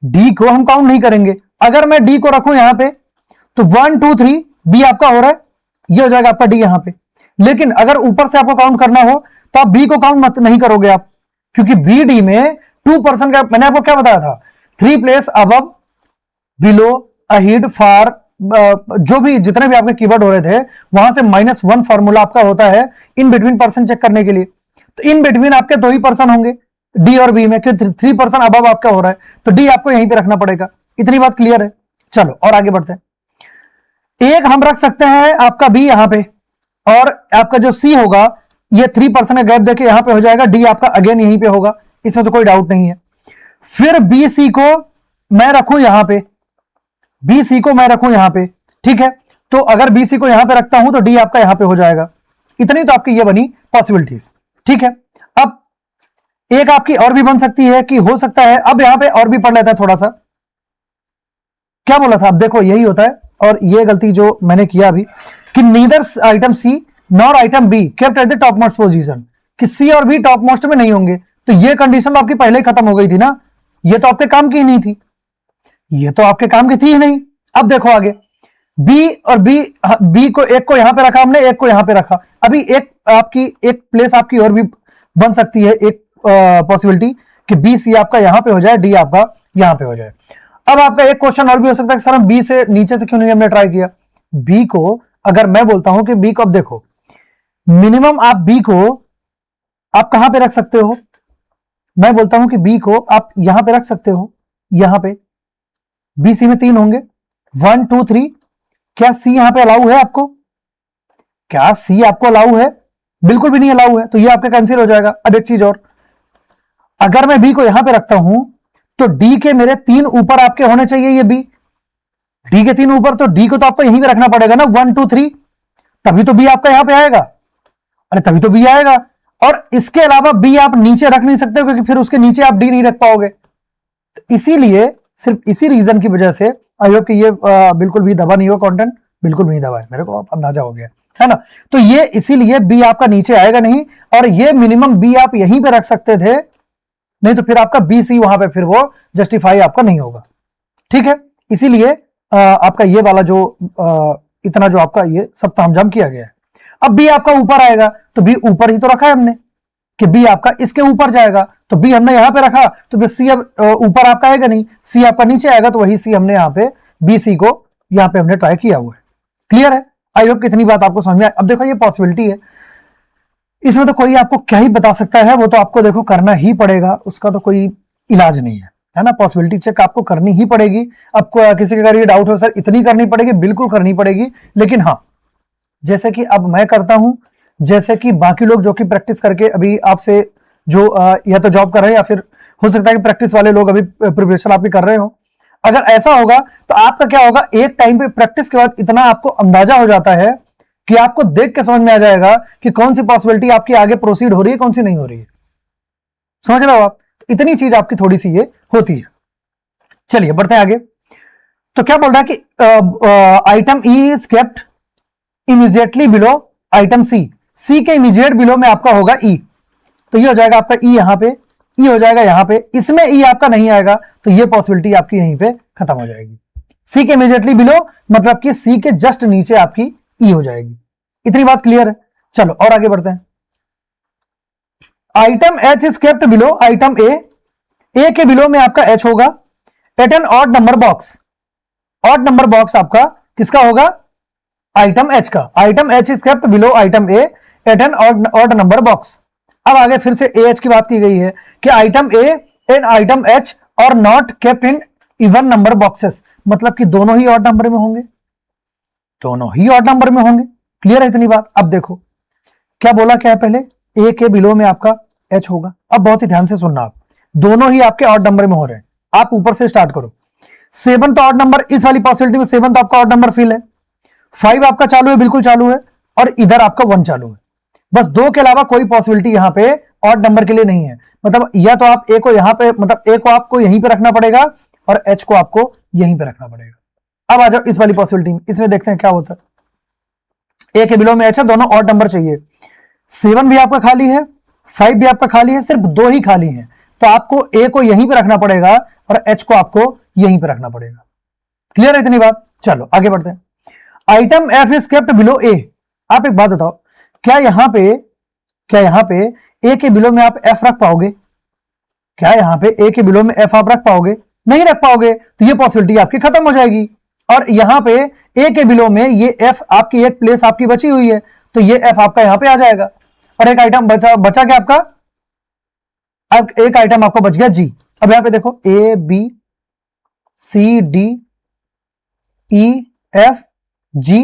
डी को हम काउंट नहीं करेंगे। अगर मैं डी को रखूं यहां पे तो 1 2 3 बी आपका हो रहा है, ये हो जाएगा आपका डी यहां पे। लेकिन अगर ऊपर से आपको काउंट करना हो तो आप बी को काउंट मत नहीं करोगे आप, क्योंकि बी डी में 2% का, मैंने आपको क्या बताया था, 3 प्लेस अबव बिलो अहीड फार, जो भी जितने भी आपके कीवर्ड हो रहे थे वहां से -1 फॉर्मूला आपका होता है इन बिटवीन पर्सन चेक करने के लिए। तो इन बिटवीन आपके 2 ही पर्सन होंगे डी और बी में, क्योंकि 3% अबव आपका हो रहा है, तो डी आपको यहीं पे रखना पड़ेगा। इतनी बात क्लियर है? चलो और आगे बढ़ते हैं। एक हम रख सकते हैं आपका बी यहां पे, और आपका जो सी होगा ये 3% का गैप देके यहां पे हो जाएगा, डी आपका अगेन यहीं पे होगा, इसमें तो कोई डाउट नहीं है। फिर बी सी को मैं रखूं यहां पे, बी सी को मैं रखूं यहां पे, ठीक है। तो अगर बी सी को यहां पे रखता हूं तो डी आपका यहां पे हो जाएगा। इतनी तो आपकी ये बनी पॉसिबिलिटीज, ठीक है। अब एक आपकी और भी बन सकती है कि हो सकता है, अब यहां पे और भी पढ़ लेता है थोड़ा सा, क्या बोला था, अब देखो यही होता है। और ये गलती जो मैंने किया अभी कि neither item C nor item B kept at the top most position, कि सी और बी टॉप मोस्ट में नहीं होंगे। तो ये कंडीशन तो आपकी पहले ही खत्म हो गई थी ना, ये तो आपके काम की ही नहीं थी, ये तो आपके काम की थी ही नहीं। अब देखो आगे, बी और बी को, एक को यहां पे रखा हमने, एक को यहां पे रखा। अभी एक आपकी एक प्लेस आपकी और भी बन सकती है, एक पॉसिबिलिटी कि बी सी आपका यहां पे हो जाए, डी आपका यहां पे हो जाए। अब आपका एक क्वेश्चन और भी हो सकता है कि सर हम बी से नीचे से क्यों नहीं हमने ट्राई किया। बी को अगर मैं बोलता हूं कि बी को, अब देखो मिनिमम आप बी को आप कहां पे रख सकते हो, मैं बोलता हूं कि बी को आप यहां पे रख सकते हो, यहां पे बी सी में 3 होंगे, 1 2 3। क्या सी यहां पे अलाउ है आपको? क्या सी आपको अलाउ है? बिल्कुल भी नहीं अलाउ है, तो ये आपका कैंसिल हो जाएगा। अब एक चीज और, अगर मैं बी को यहां पे रखता हूं तो डी के मेरे 3 ऊपर आपके होने चाहिए, ये बी डी के 3 ऊपर, तो डी को तो आपको यहीं पे रखना पड़ेगा ना, 1 2 3, तभी तो बी आपका यहां पे आएगा। अरे तभी तो बी आएगा। और इसके अलावा बी आप नीचे रख नहीं सकते, क्योंकि फिर उसके नीचे आप डी नहीं रख पाओगे। तो इसीलिए सिर्फ इसी रीजन की वजह से आई होप कि ये बिल्कुल भी दबा नहीं हो कंटेंट, बिल्कुल भी नहीं दबा है, मेरे को अंदाजा हो गया है ना। तो ये इसीलिए बी आपका नीचे आएगा नहीं, और ये मिनिमम बी आप यहीं पे रख सकते थे, नहीं तो फिर आपका बी सी वहां पे फिर वो जस्टिफाई आपका नहीं होगा। ठीक है, इसीलिए आपका ये वाला जो इतना जो आपका ये सब तामझाम किया गया है। अब बी आपका ऊपर आएगा, तो बी ऊपर ही तो रखा है हमने कि बी आपका इसके ऊपर जाएगा, तो बी हमने यहां पे रखा, तो फिर सी अब ऊपर आपका आएगा नहीं, सी आपका नीचे आएगा, तो वही सी हमने यहां पे बी सी को यहां पे हमने ट्राई किया हुआ है। क्लियर है? आई होप कितनी बात आपको समझ में आए। अब देखो ये पॉसिबिलिटी है, इसमें तो कोई आपको क्या ही बता सकता है, वो तो आपको देखो करना ही पड़ेगा, उसका तो कोई इलाज नहीं है ना। पॉसिबिलिटी चेक आपको करनी ही पड़ेगी। आपको किसी का ये डाउट हो सर इतनी करनी पड़ेगी, बिल्कुल करनी पड़ेगी, लेकिन हाँ जैसे कि अब मैं करता हूं, जैसे कि बाकी लोग जो कि प्रैक्टिस करके अभी आपसे जो या तो जॉब कर रहे हैं, या फिर हो सकता है कि प्रैक्टिस वाले लोग अभी प्रिपरेशन आपकी कर रहे हो, अगर ऐसा होगा तो आपका क्या होगा, एक टाइम पे प्रैक्टिस के बाद इतना आपको अंदाजा हो जाता है कि आपको देख के समझ में आ जाएगा कि कौन सी पॉसिबिलिटी आपकी आगे प्रोसीड हो रही है, कौन सी नहीं हो रही है। समझ रहे हो आप? इतनी चीज आपकी थोड़ी सी ये होती है। चलिए बढ़ते हैं आगे। तो क्या बोल रहा है कि item E is kept immediately below item C, C के इमीडिएट बिलो में आपका होगा ई, तो ये हो जाएगा आपका ई, यहां पे ई हो जाएगा, यहां पे इसमें ई आपका नहीं आएगा, तो ये पॉसिबिलिटी आपकी यहीं पे खत्म हो जाएगी। सी के इमीडिएटली बिलो मतलब कि सी के जस्ट नीचे आपकी ई हो जाएगी। इतनी बात क्लियर है? चलो और आगे बढ़ते हैं। Item H is kept below item A के बिलो में आपका एच होगा at an odd number box, odd number box आपका किसका होगा? आइटम एच का। Item H is kept below item A at an odd number box. अब आगे फिर से ए एच की बात की गई है कि item A and item H are not kept in even number boxes, मतलब कि दोनों ही ऑड नंबर में होंगे, दोनों ही ऑड नंबर में होंगे। क्लियर है इतनी बात? अब देखो क्या बोला, क्या है पहले, ए के बिलो में आपका एच होगा। अब बहुत ही ध्यान से सुनना, आप दोनों ही आपके ऑड नंबर में हो रहे हैं। आप ऊपर से स्टार्ट करो। 7 तो ऑड नंबर, इस वाली पॉसिबिलिटी में 7 तो आपका ऑड नंबर फिल है, 5 आपका चालू है, बिल्कुल चालू है, और इधर आपका 1 चालू है। बस 2 के अलावा कोई पॉसिबिलिटी यहां पे ऑड नंबर के लिए नहीं है। मतलब या तो आप ए को यहां पे, मतलब ए को आपको यहीं पे रखना पड़ेगा और एच को आपको यहीं पे रखना पड़ेगा। अब आ जाओ इस वाली पॉसिबिलिटी में, इसमें देखते हैं क्या होता है। ए के बिलो में एच है, दोनों ऑड नंबर चाहिए, 7 भी आपका खाली है, 5 भी आपका खाली है, सिर्फ 2 ही खाली है, तो आपको ए को यहीं पे रखना पड़ेगा और एच को आपको यहीं पे रखना पड़ेगा। क्लियर है इतनी बात? चलो आगे बढ़ते हैं। Item F is kept below A. आप एक बात बताओ, क्या यहां पे ए के बिलो में आप एफ रख पाओगे? क्या यहां पे ए के बिलो में एफ आप रख पाओगे? नहीं रख पाओगे, तो ये पॉसिबिलिटी आपकी खत्म हो जाएगी। और यहां पे ए के बिलो में ये एफ आपकी एक प्लेस आपकी बची हुई है, तो ये एफ आपका यहां पे आ जाएगा, और एक आइटम बचा क्या आपका? अब एक आइटम आपको बच गया जी। अब यहां पे देखो A B C D E F G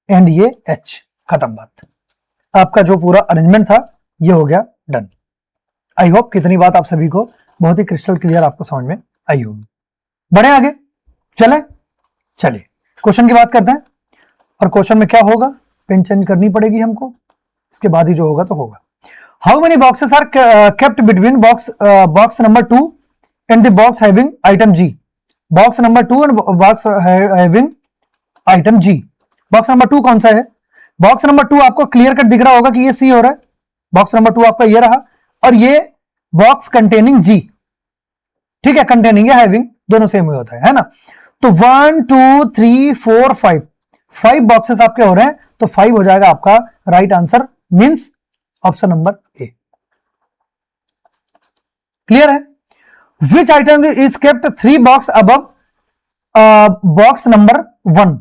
and ये एच, खत्म बात। आपका जो पूरा अरेंजमेंट था ये हो गया डन। आई होप कितनी बात आप सभी को बहुत ही क्रिस्टल क्लियर आपको समझ में आई होगी। बढ़े आगे, चलिए क्वेश्चन की बात करते हैं। और क्वेश्चन में क्या होगा, पेन चेंज करनी पड़ेगी हमको, इसके बाद ही जो होगा तो होगा। How many boxes are kept between box number 2 and the box having item G. Box number 2 and box having item G. Box number 2 कौन सा है? बॉक्स नंबर 2 आपको क्लियर कट दिख रहा होगा कि ये सी हो रहा है। बॉक्स नंबर 2 आपका ये रहा, और ये बॉक्स कंटेनिंग जी। ठीक है, कंटेनिंग या हैविंग दोनों सेम ही होता है ना। तो 1 2 3 4 5 बॉक्सेस आपके हो रहे हैं, तो 5 हो जाएगा आपका right answer, means option number A. Clear है? Which item is kept 3 box above box number 1।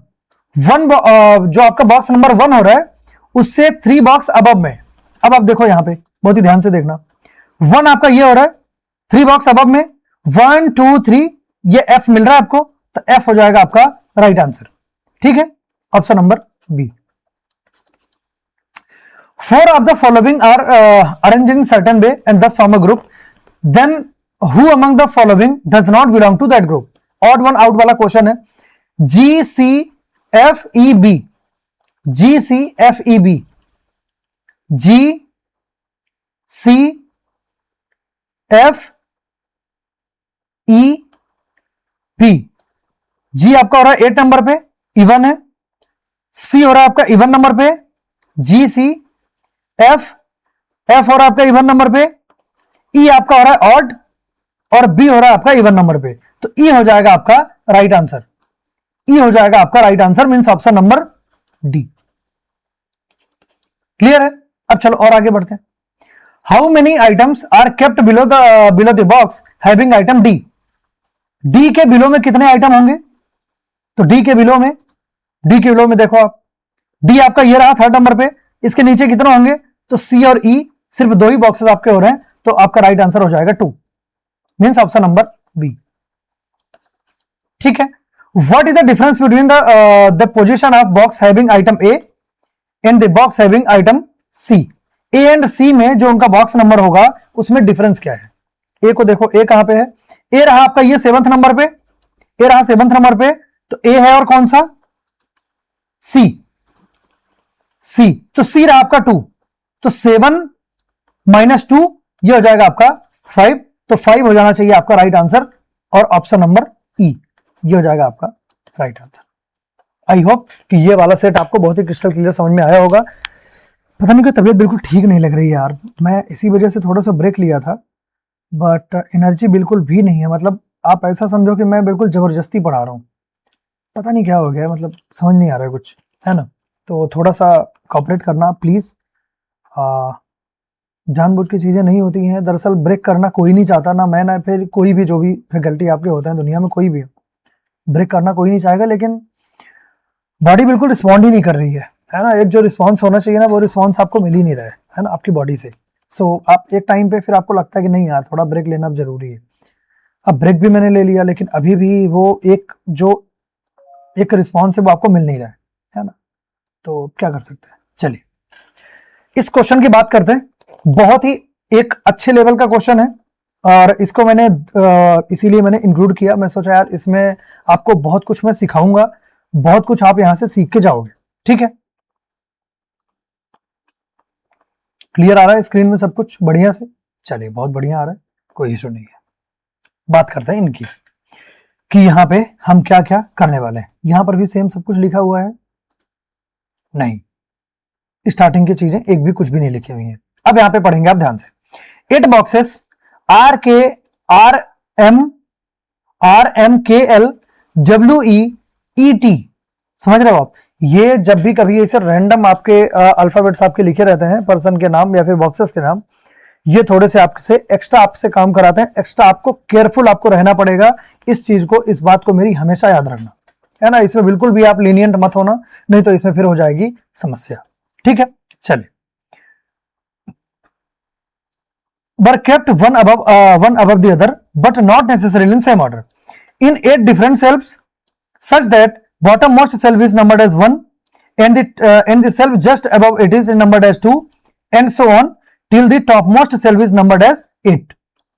जो आपका बॉक्स नंबर 1 हो रहा है उससे 3 बॉक्स अबव में। अब आप देखो यहां पे बहुत ही ध्यान से देखना, 1 आपका ये हो रहा है, 3 बॉक्स अबव में 1 2 3 ये F मिल रहा है आपको, तो F हो जाएगा आपका राइट आंसर। ठीक है, option number B. 4 of the following are arranged in certain way and thus form a group, then who among the following does not belong to that group? odd one out वाला question है। GCFEB, GCFEB, GCFEB, G आपका हो रहा है 8 number पे, even है। C हो रहा है आपका इवन नंबर पे, GC, F हो रहा है आपका इवन नंबर पे, E आपका हो रहा है ऑड, और B हो रहा है आपका इवन नंबर पे, तो E हो जाएगा आपका राइट आंसर। E हो जाएगा आपका right answer, means option number D. Clear है? अब चलो और आगे बढ़ते हैं। How many items are kept below the box having item D? D के बिलो में कितने आइटम होंगे? तो डी के बिलो में देखो आप, डी आपका ये रहा 3rd नंबर पे, इसके नीचे कितने होंगे? तो सी और ई सिर्फ 2 ही बॉक्सेस आपके हो रहे हैं, तो आपका राइट आंसर हो जाएगा 2, मींस ऑप्शन नंबर बी। ठीक है, what is the difference between the position of box having item A and the box having item C? A and C में जो उनका बॉक्स नंबर होगा उसमें डिफरेंस क्या है? ए को देखो, ए कहां पे है? ए रहा आपका ये 7th नंबर पे, ए रहा 7th नंबर पे, तो ए है और कौन सा? सी, तो सी रहा आपका 2, तो 7 - 2 ये हो जाएगा आपका 5, तो 5 हो जाना चाहिए आपका राइट आंसर, और ऑप्शन नंबर ई ये हो जाएगा आपका राइट आंसर। आई होप कि ये वाला सेट आपको बहुत ही क्रिस्टल क्लियर समझ में आया होगा। पता नहीं क्यों तबीयत बिल्कुल ठीक नहीं लग रही है यार, मैं इसी वजह से थोड़ा सा ब्रेक लिया था, बट एनर्जी बिल्कुल भी नहीं है। मतलब आप ऐसा समझो कि मैं बिल्कुल जबरदस्ती पढ़ा रहा हूँ, पता नहीं क्या हो गया है, मतलब समझ नहीं आ रहा है कुछ, है ना? तो थोड़ा सा कॉपरेट करना प्लीज। जानबूझ की चीजें नहीं होती हैं। दरअसल ब्रेक करना कोई नहीं चाहता, ना मैं ना फिर कोई भी, जो भी फैकल्टी आपके होते हैं दुनिया में, कोई भी ब्रेक करना कोई नहीं चाहेगा, लेकिन बॉडी बिल्कुल रिस्पॉन्ड ही नहीं कर रही है ना? एक जो रिस्पॉन्स होना चाहिए ना, वो रिस्पॉन्स आपको मिल ही नहीं रहा है ना आपकी बॉडी से। सो आप एक टाइम पे फिर आपको लगता है कि नहीं यार थोड़ा ब्रेक लेना अब जरूरी है। अब ब्रेक भी मैंने ले लिया, लेकिन अभी भी वो एक रिस्पॉन्स है वो आपको मिल नहीं रहा है ना? तो क्या कर सकते हैं? चलिए इस क्वेश्चन की बात करते हैं। बहुत ही एक अच्छे लेवल का क्वेश्चन है, और इसको मैंने इसीलिए मैंने इंक्लूड किया। मैं सोचा यार इसमें आपको बहुत कुछ मैं सिखाऊंगा, बहुत कुछ आप यहां से सीख के जाओगे। ठीक है, क्लियर आ रहा है स्क्रीन में सब कुछ बढ़िया से? चलिए बहुत बढ़िया आ रहा है, कोई इशू नहीं है। बात करते हैं इनकी कि यहां पे हम क्या क्या करने वाले हैं। यहां पर भी सेम सब कुछ लिखा हुआ है? नहीं, स्टार्टिंग की चीजें एक भी कुछ भी नहीं लिखी हुई है। अब यहां पे पढ़ेंगे आप ध्यान से। 8 बॉक्सेस RMKL WEET, समझ रहे हो आप? ये जब भी कभी ऐसे रैंडम आपके अल्फाबेट्स आपके लिखे रहते हैं, पर्सन के नाम या फिर बॉक्सेस के नाम, ये थोड़े से आपसे एक्स्ट्रा आपसे काम कराते हैं। एक्स्ट्रा आपको केयरफुल आपको रहना पड़ेगा इस चीज को, इस बात को मेरी हमेशा याद रखना, है ना? इसमें बिल्कुल भी आप लीनियंट मत होना, नहीं तो इसमें फिर हो जाएगी समस्या। ठीक है, चलिए। were kept one above the other but not necessarily in same order in 8 different shelves such that bottommost shelf is numbered as 1 and the shelf just above it is numbered as 2 and so on till the topmost shelf is numbered as 8।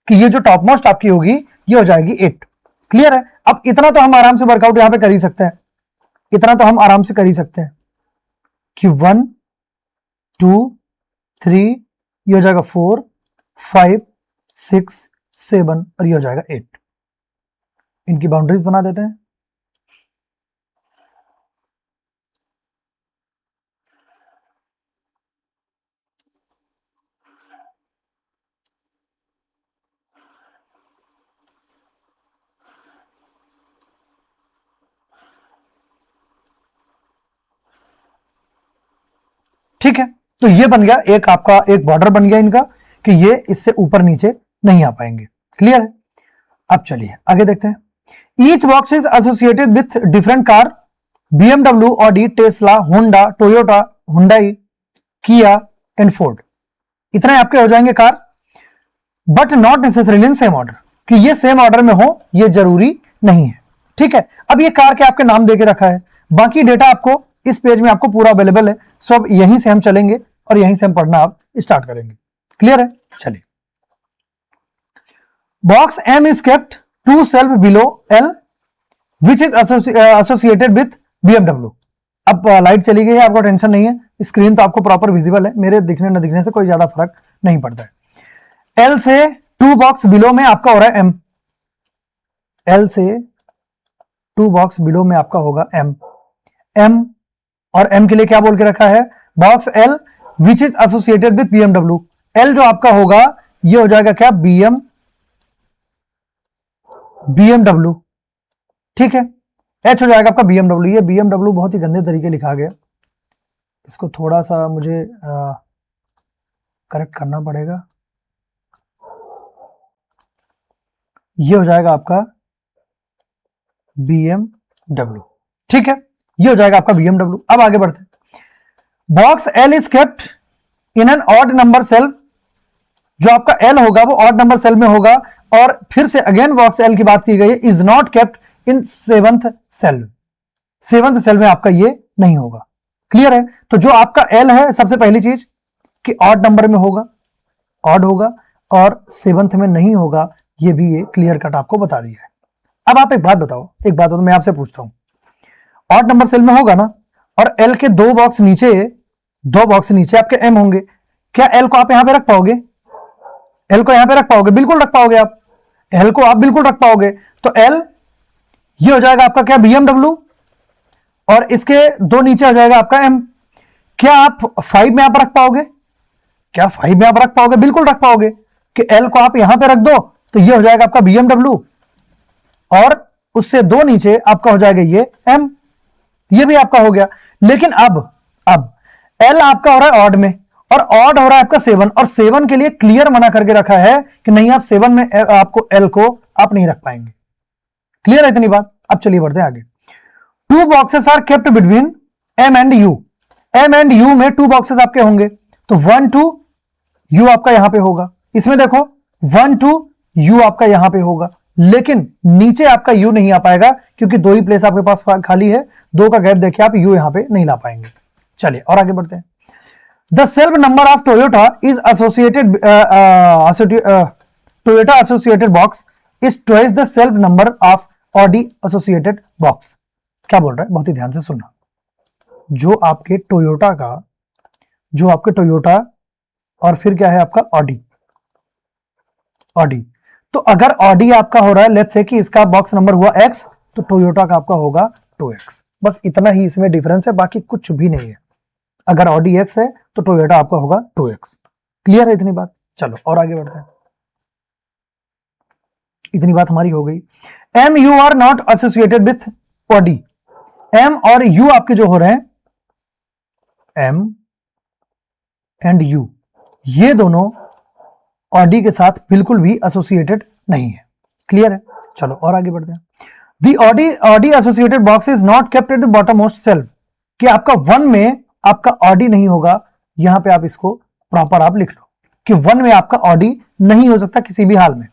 कि ये जो topmost आपकी होगी ये हो जाएगी 8। Clear है? अब इतना तो हम आराम से वर्कआउट यहां पे कर ही सकते हैं, इतना तो हम आराम से कर ही सकते हैं कि 1 2 3 ये हो जाएगा 4 5 6 7 और ये हो जाएगा 8। इनकी बाउंड्रीज बना देते हैं। ठीक है, तो ये बन गया एक आपका एक बॉर्डर बन गया इनका कि ये इससे ऊपर नीचे नहीं आ पाएंगे। क्लियर है? अब चलिए आगे देखते हैं। Each box is associated with different car BMW, Audi, Tesla, Honda, Toyota, Hyundai, किया एंड फोर्ड। इतने आपके हो जाएंगे car, but not necessarily in same order, कि ये सेम ऑर्डर में हो ये जरूरी नहीं है। ठीक है, अब ये कार के आपके नाम देके रखा है, बाकी डेटा आपको इस पेज में आपको पूरा अवेलेबल है। सो अब यहीं से हम चलेंगे और यहीं से हम पढ़ना आप स्टार्ट करेंगे। क्लियर है? चलिए, box M is kept 2 shelf below L which is associated with BMW। अब लाइट चली गई है, आपको टेंशन नहीं है, स्क्रीन तो आपको प्रॉपर विजिबल है, मेरे दिखने न दिखने से कोई ज्यादा फर्क नहीं पड़ता है। एल से 2 बॉक्स बिलो में आपका हो रहा है एम, एल से 2 बॉक्स बिलो में आपका होगा एम, एम और एम के लिए क्या बोल के रखा है, box L which is associated with BMW। L जो आपका होगा ये हो जाएगा क्या, BMW। ठीक है, एच हो जाएगा आपका BMW। ये BMW बहुत ही गंदे तरीके लिखा गया, इसको थोड़ा सा मुझे करेक्ट करना पड़ेगा। ये हो जाएगा आपका BMW। ठीक है, ये हो जाएगा आपका BMW। अब आगे बढ़ते हैं, box L is kept in an odd number cell. जो आपका एल होगा वो ऑड नंबर सेल में होगा, और फिर से अगेन बॉक्स एल की बात की गई है, is not kept in 7th cell. 7th cell में आपका ये नहीं होगा। क्लियर है? तो जो आपका एल है, सबसे पहली चीज कि ऑड नंबर में होगा, ऑड होगा, और 7th में नहीं होगा, ये भी ये क्लियर कट आपको बता दिया है। अब आप एक बात बताओ, मैं आपसे पूछता हूं, ऑड नंबर सेल में होगा ना, और एल के 2 बॉक्स नीचे आपके एम होंगे, क्या एल को आप यहां पे रख पाओगे? एल को यहां पे रख पाओगे? बिल्कुल रख पाओगे आप, एल को आप बिल्कुल रख पाओगे। तो एल ये हो जाएगा आपका क्या, BMW, और इसके 2 नीचे हो जाएगा आपका एम। क्या आप 5 में यहां पर रख पाओगे? क्या 5 में आप रख पाओगे? बिल्कुल रख पाओगे, कि एल को आप यहां पे रख दो तो ये हो जाएगा आपका BMW, और उससे 2 नीचे आपका हो जाएगा ये एम, ये भी आपका हो गया। लेकिन अब एल आपका हो रहा है ऑड में, और ऑड हो रहा है आपका 7, और 7 के लिए क्लियर मना करके रखा है कि नहीं, आप 7 में आपको एल को आप नहीं रख पाएंगे। क्लियर है इतनी बात? अब चलिए बढ़ते हैं आगे। 2 boxes are kept between M and U. M and U में 2 बॉक्सेस आपके होंगे, तो 1 2 यू आपका यहां पे होगा। इसमें देखो 1 2 यू आपका यहां पे होगा, लेकिन नीचे आपका यू नहीं आ पाएगा, क्योंकि 2 ही प्लेस आपके पास खाली है, 2 का गैप देखिए आप, यू यहां पे नहीं ला पाएंगे। चलिए और आगे बढ़ते हैं। The shelf number of Toyota is associated, Toyota associated box is twice the shelf number of Audi associated box. क्या बोल रहा है, बहुत ही ध्यान से सुनना। जो आपके टोयोटा और फिर क्या है आपका ऑडी, तो अगर ऑडी आपका हो रहा है, लेट्स से कि इसका बॉक्स नंबर हुआ X, तो टोयोटा का आपका होगा 2X। बस इतना ही इसमें डिफरेंस है, बाकी कुछ भी नहीं है। अगर ऑडी X है तो टोयोटा आपका होगा 2X। क्लियर है इतनी बात? चलो और आगे बढ़ते हैं। इतनी बात हमारी हो गई। M U are not associated with Audi. M और यू आपके जो हो रहे हैं, एम एंड यू, ये दोनों ऑडी के साथ बिल्कुल भी एसोसिएटेड नहीं है। क्लियर है? चलो और आगे बढ़ते हैं। The Audi associated box is not kept at the bottom most shelf. कि आपका 1 में आपका ऑडी नहीं होगा, यहां पे आप इसको प्रॉपर आप लिख लो कि 1 में आपका ऑडी नहीं हो सकता किसी भी हाल में।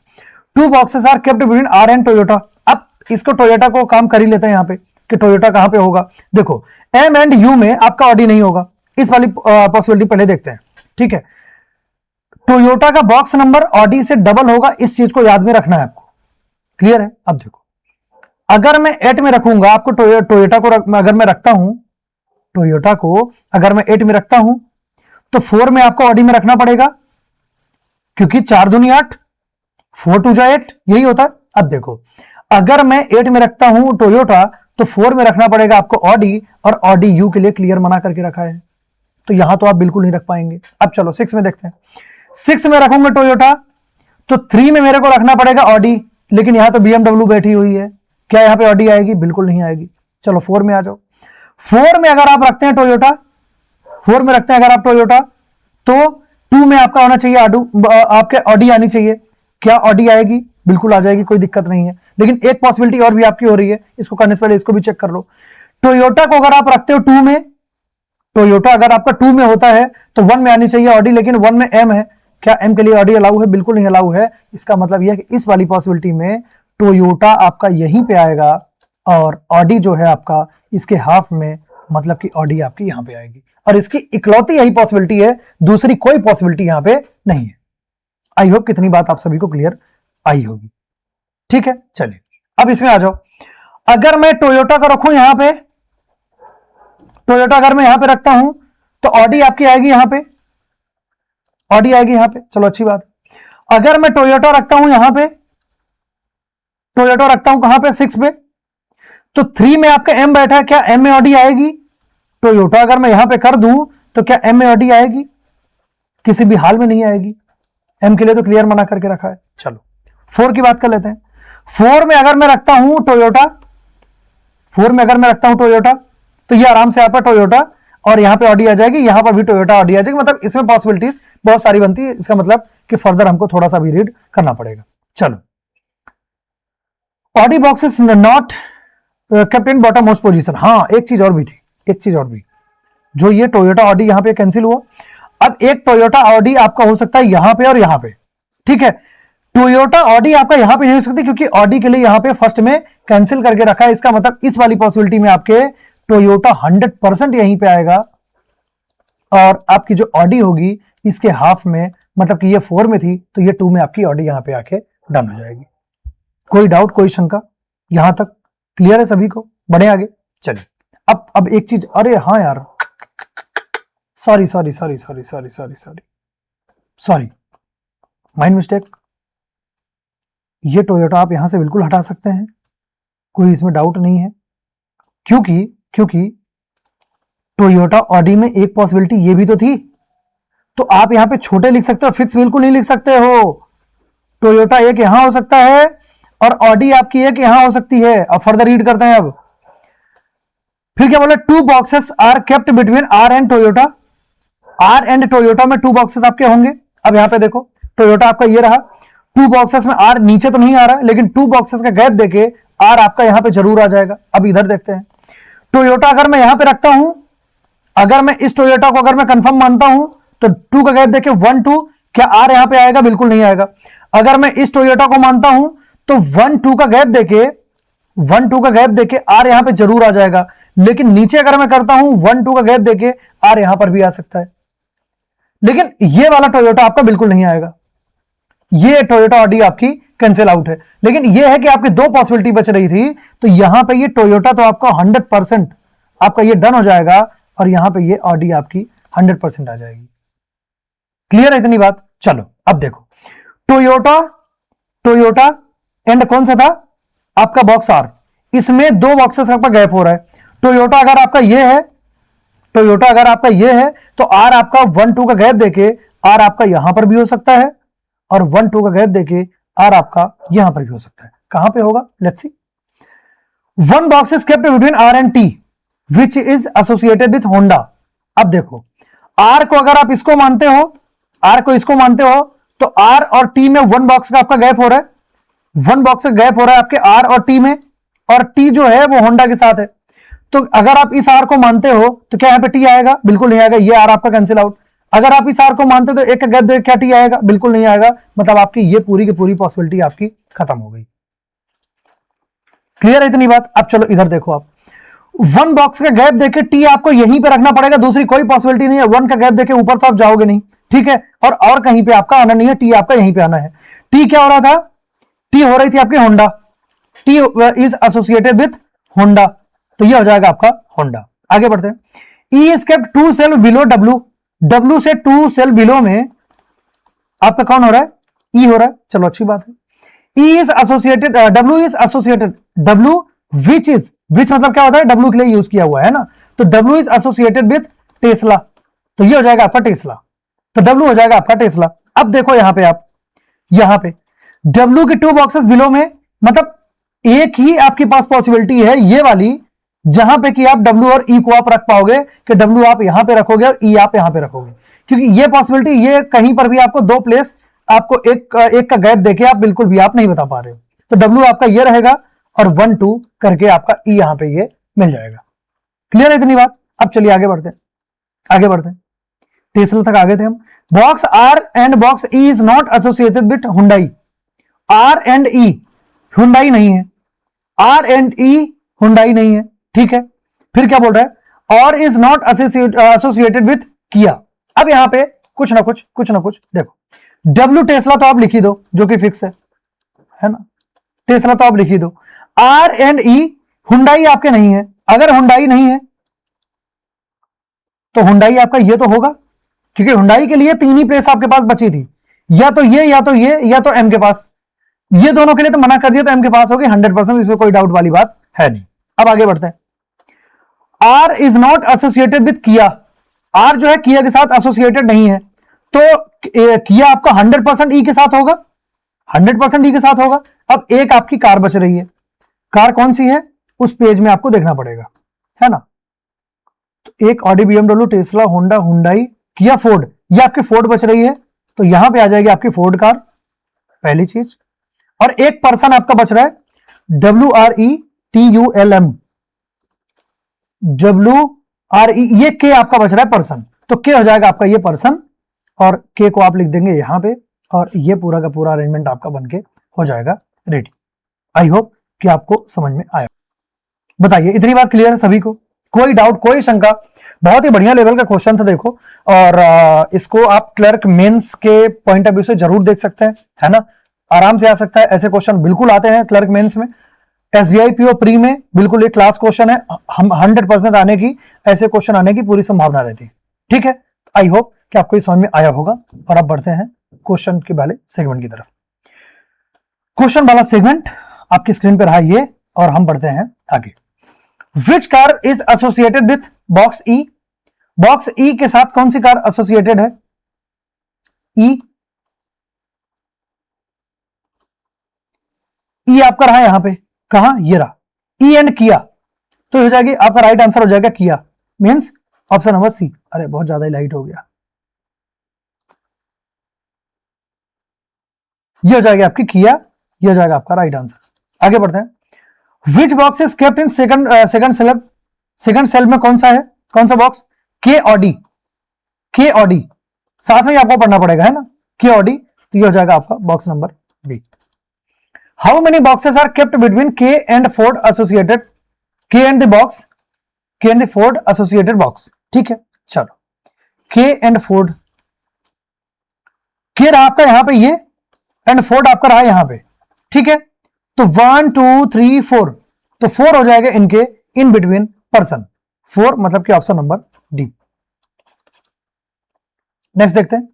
2 boxes are kept between R and Toyota. अब इसको टोयोटा को काम कर ही लेते हैं यहां पे कि टोयोटा कहां पे होगा। देखो एम एंड यू में आपका ऑडी नहीं होगा, इस वाली पॉसिबिलिटी पहले देखते हैं। ठीक है, टोयोटा का बॉक्स नंबर ऑडी से डबल होगा, इस चीज को याद में रखना है आपको। क्लियर है? अब देखो, अगर मैं 8 में रखूंगा आपको, टोयोटा को अगर मैं रखता हूं, टोयोटा को अगर मैं 8 में रखता हूं, तो 4 में आपको ऑडी में रखना पड़ेगा, क्योंकि 4 दूनी 8, 4 2 8, यही होता है। अब देखो, अगर मैं 8 में रखता हूं टोयोटा, तो 4 में रखना पड़ेगा आपको ऑडी, और ऑडी यू के लिए क्लियर मना करके रखा है, तो यहां तो आप बिल्कुल नहीं रख पाएंगे। अब चलो 6 में देखते हैं। 6 में रखूंगा टोयोटा, तो 3 में मेरे को रखना पड़ेगा ऑडी, लेकिन यहां तो BMW बैठी हुई है, क्या यहां पे ऑडी आएगी? बिल्कुल नहीं आएगी। चलो 4 में आ जाओ। 4 में अगर आप रखते हैं टोयोटा, 4 में रखते हैं अगर आप टोयोटा, तो 2 में आपका होना चाहिए आपके ऑडी आनी चाहिए। क्या ऑडी आएगी? बिल्कुल आ जाएगी, कोई दिक्कत नहीं है। लेकिन एक पॉसिबिलिटी और भी आपकी हो रही है, इसको करने से पहले इसको भी चेक कर लो। टोयोटा को अगर आप रखते हो 2 में, टोयोटा अगर आपका 2 में होता है तो 1 में आनी चाहिए ऑडी, लेकिन 1 में एम है। क्या एम के लिए ऑडी अलाउ है? बिल्कुल नहीं अलाउ है। इसका मतलब यह है कि इस वाली पॉसिबिलिटी में टोयोटा आपका यहीं पे आएगा और ऑडी जो है आपका इसके हाफ में, मतलब कि ऑडी आपकी यहां पे आएगी, और इसकी इकलौती यही पॉसिबिलिटी है, दूसरी कोई पॉसिबिलिटी यहां पे नहीं है। आई होप कितनी बात आप सभी को क्लियर आई होगी। ठीक है, चलिए अब इसमें आ जाओ। अगर मैं टोयोटा का रखूं यहां पे, टोयोटा अगर मैं यहां पे रखता हूं तो ऑडी आपकी आएगी यहां पे, ऑडी आएगी यहां पे, चलो अच्छी बात है। अगर मैं टोयोटा रखता हूं यहां पे, टोयोटा रखता हूं कहां पे? 6 पे, तो 3 में आपका एम बैठा है, क्या एम में ऑडी आएगी? टोयोटा अगर मैं यहां पे कर दूं तो क्या एम में ऑडी आएगी? किसी भी हाल में नहीं आएगी। एम के लिए तो क्लियर मना करके रखा है। चलो 4 की बात कर लेते हैं। 4 में अगर मैं रखता हूं टोयोटा, 4 में अगर मैं रखता हूं टोयोटा, तो ये आराम से आपका टोयोटा और यहां पे ऑडी आ जाएगी, यहां पर भी टोयोटा ऑडी आ जाएगी। मतलब इसमें पॉसिबिलिटीज बहुत सारी बनती है। इसका मतलब कि फर्दर हमको थोड़ा सा भी रीड करना पड़ेगा। चलो, Audi box is not kept in bottom most position. हाँ, एक चीज और भी थी, एक चीज और भी, जो ये टोयोटा ऑडी यहां पे कैंसिल हुआ। अब एक टोयोटा ऑडी आपका हो सकता है यहां पे और यहां पे। ठीक है, टोयोटा ऑडी आपका यहां पे नहीं हो सकती क्योंकि ऑडी के लिए यहां पे फर्स्ट में कैंसिल करके रखा है। इसका मतलब इस वाली पॉसिबिलिटी में आपके टोयोटा 100% यहीं पे आएगा और आपकी जो ऑडी होगी इसके हाफ में, मतलब कि ये 4 में थी तो ये 2 में आपकी ऑडी यहां पे आके डन हो जाएगी। कोई डाउट, कोई शंका? यहां तक क्लियर है सभी को? बढ़े आगे, चलिए। अब एक चीज, अरे हाँ यार, sorry sorry sorry sorry sorry sorry sorry sorry, mind mistake. ये टोयोटा आप यहां से बिल्कुल हटा सकते हैं, कोई इसमें डाउट नहीं है, क्योंकि टोयोटा ऑडी में एक पॉसिबिलिटी ये भी तो थी। तो आप यहां पे छोटे लिख सकते हो, फिक्स बिल्कुल नहीं लिख सकते हो। टोयोटा एक यहां हो सकता है और ऑडी आपकी एक यहां हो सकती है। अब फर्दर रीड करते हैं। अब फिर क्या बोला? 2 boxes are kept between R and Toyota. R and Toyota में 2 बॉक्सेस आपके होंगे। अब यहां पे देखो, टोयोटा आपका ये रहा, 2 बॉक्सेस में आर नीचे तो नहीं आ रहा, लेकिन 2 बॉक्सेस का गैप देके आर आपका यहां पे जरूर आ जाएगा। अब इधर देखते हैं, टोयोटा अगर मैं यहां पे रखता हूं, अगर मैं इस टोयोटा को अगर मैं कंफर्म मानता हूं तो 2 का गैप देके 1 2, क्या आर यहां पे आएगा? बिल्कुल नहीं आएगा। अगर मैं इस टोयोटा को मानता हूं तो 1 2 का गैप देके, 1 2 का गैप देके आर यहां पे जरूर आ जाएगा। लेकिन नीचे अगर मैं करता हूं 1 2 का गैप देके आर यहां पर भी आ सकता है, लेकिन ये वाला टोयोटा आपका बिल्कुल नहीं आएगा। ये टोयोटा ऑडी आपकी कैंसिल आउट है। लेकिन ये है कि आपकी 2 पॉसिबिलिटी बच रही थी, तो यहां पे ये टोयोटा तो आपका 100% आपका ये डन हो जाएगा और यहां पे ये ऑडी आपकी 100% आ जाएगी। क्लियर है इतनी बात? चलो अब देखो, टोयोटा एंड कौन सा था आपका? Box R. इसमें 2 बॉक्सेस का गैप हो रहा है। टोयोटा अगर आपका ये है, टोयोटा अगर आपका ये है तो आर आपका 1 2 का गैप देके आर आपका यहां पर भी हो सकता है और 1 2 का गैप देके आर आपका यहां पर भी हो सकता है। कहां पे होगा? Let's see. 1 box is kept between R and T which is associated with Honda. अब देखो, आर को अगर आप इसको मानते हो, आर को इसको मानते हो, तो आर और टी में 1 बॉक्स का आपका गैप हो रहा है, 1 बॉक्स का गैप हो रहा है आपके आर और टी में, और टी जो है वो होंडा के साथ है। तो अगर आप इस आर को मानते हो तो क्या यहां पे टी आएगा? बिल्कुल नहीं आएगा। ये आर आपका कैंसिल आउट। अगर आप इस आर को मानते हो तो एक का गैप देके क्या टी आएगा? बिल्कुल नहीं आएगा। मतलब आपकी ये पूरी की पूरी पॉसिबिलिटी आपकी खत्म हो गई। क्लियर है इतनी बात? अब चलो इधर देखो, आप 1 बॉक्स का गैप देके टी आपको यहीं पे रखना पड़ेगा, दूसरी कोई पॉसिबिलिटी नहीं है। 1 का गैप देके ऊपर तो आप जाओगे नहीं, ठीक है, और कहीं पे आपका आना नहीं है, टी आपका यहीं पे आना है। टी क्या हो रहा था? टी हो रही थी आपकी Honda. T is associated with Honda, तो ये हो जाएगा आपका होंडा। आगे बढ़ते हैं। ई is kept 2 cell below W. W से 2 सेल बिलो में आपका कौन हो रहा है? ई हो रहा है। चलो अच्छी बात है। E is associated, W is associated, W which is, which मतलब क्या होता है? डब्ल्यू के लिए यूज किया हुआ है ना, तो W is associated with Tesla, तो ये हो जाएगा आपका टेस्ला। तो डब्ल्यू हो जाएगा आपका टेस्ला। अब देखो यहां पे, आप यहां पे डब्ल्यू की 2 बॉक्सेस बिलो में, मतलब एक ही आपके पास पॉसिबिलिटी है ये वाली, जहां पे कि आप डब्ल्यू और ई को आप रख पाओगे कि डब्ल्यू आप यहां पे रखोगे और ई आप यहां पे रखोगे, क्योंकि ये पॉसिबिलिटी, ये कहीं पर भी आपको 2 प्लेस आपको एक का गैप देके आप बिल्कुल भी आप नहीं बता पा रहे हो। तो डब्ल्यू आपका ये रहेगा और 1 2 करके आपका ई यहां पे ये मिल जाएगा। क्लियर है इतनी बात? अब चलिए आगे बढ़ते हैं टेस्ला तक आगे थे हम। Box R and box E is not associated with Hyundai. R and E Hyundai नहीं है, आर एंड ई हुंडई नहीं है, ठीक है। फिर क्या बोल रहा है? और इज नॉट एसोसिएटेड विथ किया। अब यहां पे कुछ ना कुछ देखो, डब्ल्यू टेस्ला तो आप लिख ही दो, जो कि फिक्स है ना, टेस्ला तो आप लिख ही दो। आर एंड ई हुंडई आपके नहीं है, अगर हुंडई नहीं है तो हुंडई आपका ये तो होगा, क्योंकि हुंडई के लिए तीन ही प्लेस आपके पास बची थी, या तो ये या तो ये या तो एम के पास। ये दोनों के लिए तो मना कर दिया, तो एम के पास होगी 100%, इसमें कोई डाउट वाली बात है नहीं। अब आगे बढ़ते हैं। R is not associated with Kia. आर जो है किया के साथ एसोसिएटेड नहीं है, तो किया आपका 100% ई के साथ होगा, 100% ई के साथ होगा। अब एक आपकी कार बच रही है, कार कौन सी है उस पेज में आपको देखना पड़ेगा, है ना। तो एक Audi, BMW, Tesla, Honda, Hyundai, किया, फोर्ड, ये आपकी फोर्ड बच रही है, तो यहां पे आ जाएगी आपकी फोर्ड कार, पहली चीज। और एक पर्सन आपका बच रहा है, WRETULM, WRE, ये के आपका बच रहा है पर्सन, तो के हो जाएगा आपका ये पर्सन, और के को आप लिख देंगे यहां पे, और ये पूरा का पूरा अरेंजमेंट आपका बनके हो जाएगा रेडी। आई होप कि आपको समझ में आया। बताइए इतनी बात क्लियर है सभी को? कोई डाउट, कोई शंका? बहुत ही बढ़िया लेवल का क्वेश्चन था देखो, और इसको आप क्लर्क मेंस के पॉइंट ऑफ व्यू से जरूर देख सकते हैं, है ना। आराम से आ सकता है, ऐसे क्वेश्चन बिल्कुल आते हैं क्लर्क मेंस में। एसबीआई पीओ प्री में बिल्कुल एक क्लास क्वेश्चन है, हम 100% आने की, ऐसे क्वेश्चन आने की पूरी संभावना रहती है, ठीक है। आई होप कि आपको समझ में आया होगा, और अब बढ़ते हैं क्वेश्चन के वाले सेगमेंट की तरफ। क्वेश्चन वाला सेगमेंट आपकी स्क्रीन पर रहा ये, और हम बढ़ते हैं आगे। Which car is associated with box E? Box E के साथ कौन सी कार एसोसिएटेड है? ई, ई आपका रहा यहां पे, कहां? ये रहा, ई एंड किया, तो हो जाएगी आपका राइट आंसर हो जाएगा किया, मींस ऑप्शन नंबर सी। अरे बहुत ज्यादा ही लाइट हो गया, ये हो जाएगी आपकी किया, ये हो जाएगा आपका राइट आंसर। आगे बढ़ते हैं। Which box is kept in second cell में कौन सा है, कौन सा बॉक्स? के ऑडी, के ऑडी साथ में ही आपको पढ़ना पड़ेगा, है ना, के ऑडी, तो ये हो जाएगा आपका box number B. How many boxes are kept between K and Ford associated? K and the box, K and the Ford associated box, ठीक है। चलो, के एंड फोर्ड, के रहा आपका यहां पे ये, एंड फोर्ड आपका रहा यहां पे, ठीक है। तो 1 2 3 4, तो 4 हो जाएगा इनके इन बिटवीन पर्सन, 4 मतलब कि ऑप्शन नंबर डी। नेक्स्ट देखते हैं।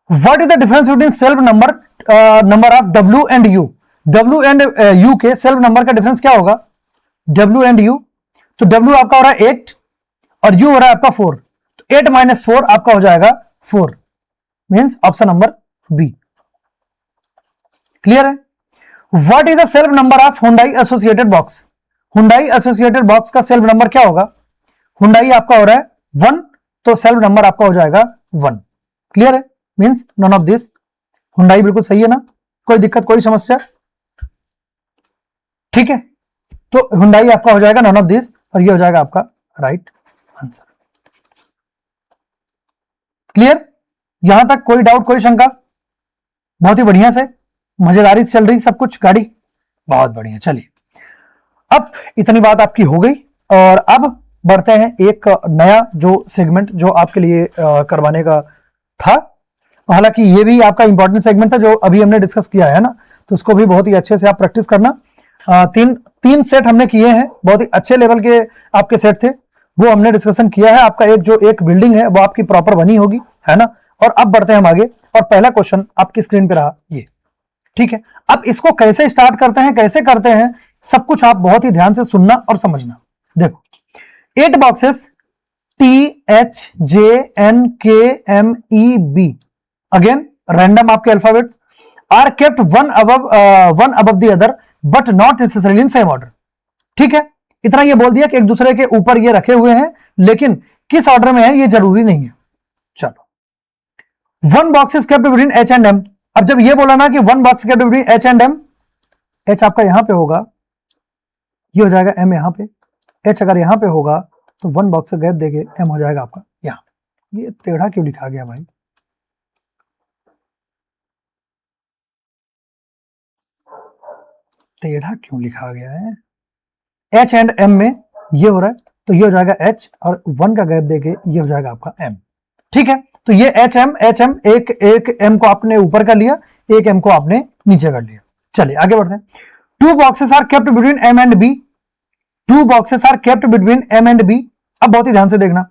What is the difference between self number of W and you? W and you के सेल्फ नंबर का डिफरेंस क्या होगा? डब्ल्यू एंड यू, तो डब्ल्यू आपका हो रहा है 8 और यू हो रहा है आपका 4, तो 8 - 4 आपका हो जाएगा 4, means option number B. Clear है? What is the shelf number of Hyundai associated box? Hyundai associated box का सेल्फ नंबर क्या होगा? हुंडई आपका हो रहा है 1, तो सेल्फ नंबर आपका हो जाएगा 1। क्लियर है? Means none of this. Hyundai बिल्कुल सही है ना, कोई दिक्कत, कोई समस्या? ठीक है, तो हुंडई आपका हो जाएगा नन ऑफ दिस, और ये हो जाएगा आपका राइट आंसर। क्लियर? यहां तक कोई डाउट, कोई शंका? बहुत ही बढ़िया से मजेदारी से चल रही सब कुछ गाड़ी, बहुत बढ़िया। चलिए, अब इतनी बात आपकी हो गई, और अब बढ़ते हैं एक नया जो सेगमेंट जो आपके लिए करवाने का था। हालांकि ये भी आपका इंपॉर्टेंट सेगमेंट था जो अभी हमने डिस्कस किया है ना, तो उसको भी बहुत ही अच्छे से आप प्रैक्टिस करना। तीन सेट हमने किए हैं, बहुत ही अच्छे लेवल के आपके सेट थे, वो हमने डिस्कशन किया है। आपका एक बिल्डिंग है वो आपकी प्रॉपर बनी होगी, है ना। और अब बढ़ते हैं हम आगे, और पहला क्वेश्चन आपकी स्क्रीन पे रहा ये, ठीक है। अब इसको कैसे स्टार्ट करते हैं, कैसे करते हैं, सब कुछ आप बहुत ही ध्यान से सुनना और समझना। देखो, 8 बॉक्सेस THJNKMEB, अगेन रैंडम आपके alphabets, are kept one above the other but not necessarily in same order. ठीक है, इतना ये बोल दिया कि एक दूसरे के ऊपर ये रखे हुए हैं, लेकिन किस ऑर्डर में है ये जरूरी नहीं है। चलो, 1 box is kept between H and M। अब जब ये बोला ना कि 1 box kept between H and M, H आपका यहां पे होगा, ये हो जाएगा M यहां पे, H अगर यहां पे होगा तो 1 बॉक्स का गैप देके m हो जाएगा आपका यहाँ। ये टेढ़ा क्यों लिखा गया भाई? टेढ़ा क्यों लिखा गया है? h एंड m में ये हो रहा है, तो ये हो जाएगा h और 1 का गैप देके ये हो जाएगा आपका m। ठीक है, तो ये h m एक m को आपने ऊपर कर लिया, एक m को आपने नीचे कर लिया। चलिए आगे बढ़ते हैं। 2 boxes are kept between m and b। 2 boxes are kept between m and b। अब बहुत ही ध्यान से देखना,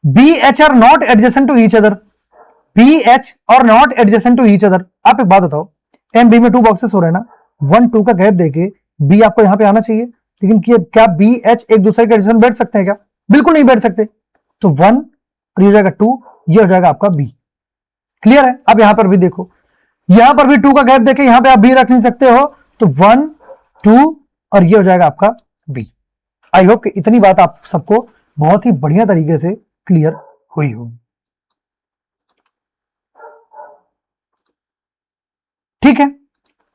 b h are not adjacent to each other। b h और not adjacent to each other। आप एक बात बताओ, m b में 2 बॉक्सेस हो रहे हैं ना, 1 2 का गैप देके b आपको यहां पे आना चाहिए, लेकिन क्या b h एक दूसरे के एडजेसेंट बैठ सकते हैं क्या? बिल्कुल नहीं बैठ सकते। तो 1 और ये हो जाएगा 2, ये हो जाएगा आपका b। क्लियर है? अब यहां पर भी देखो, यहां पर भी 2 का गैप देके यहां पे आप b रख नहीं सकते हो, तो 1 2 और ये हो जाएगा आपका b। आई होप कि इतनी बात आप सबको बहुत ही बढ़िया तरीके से क्लियर हुई होगी। ठीक है,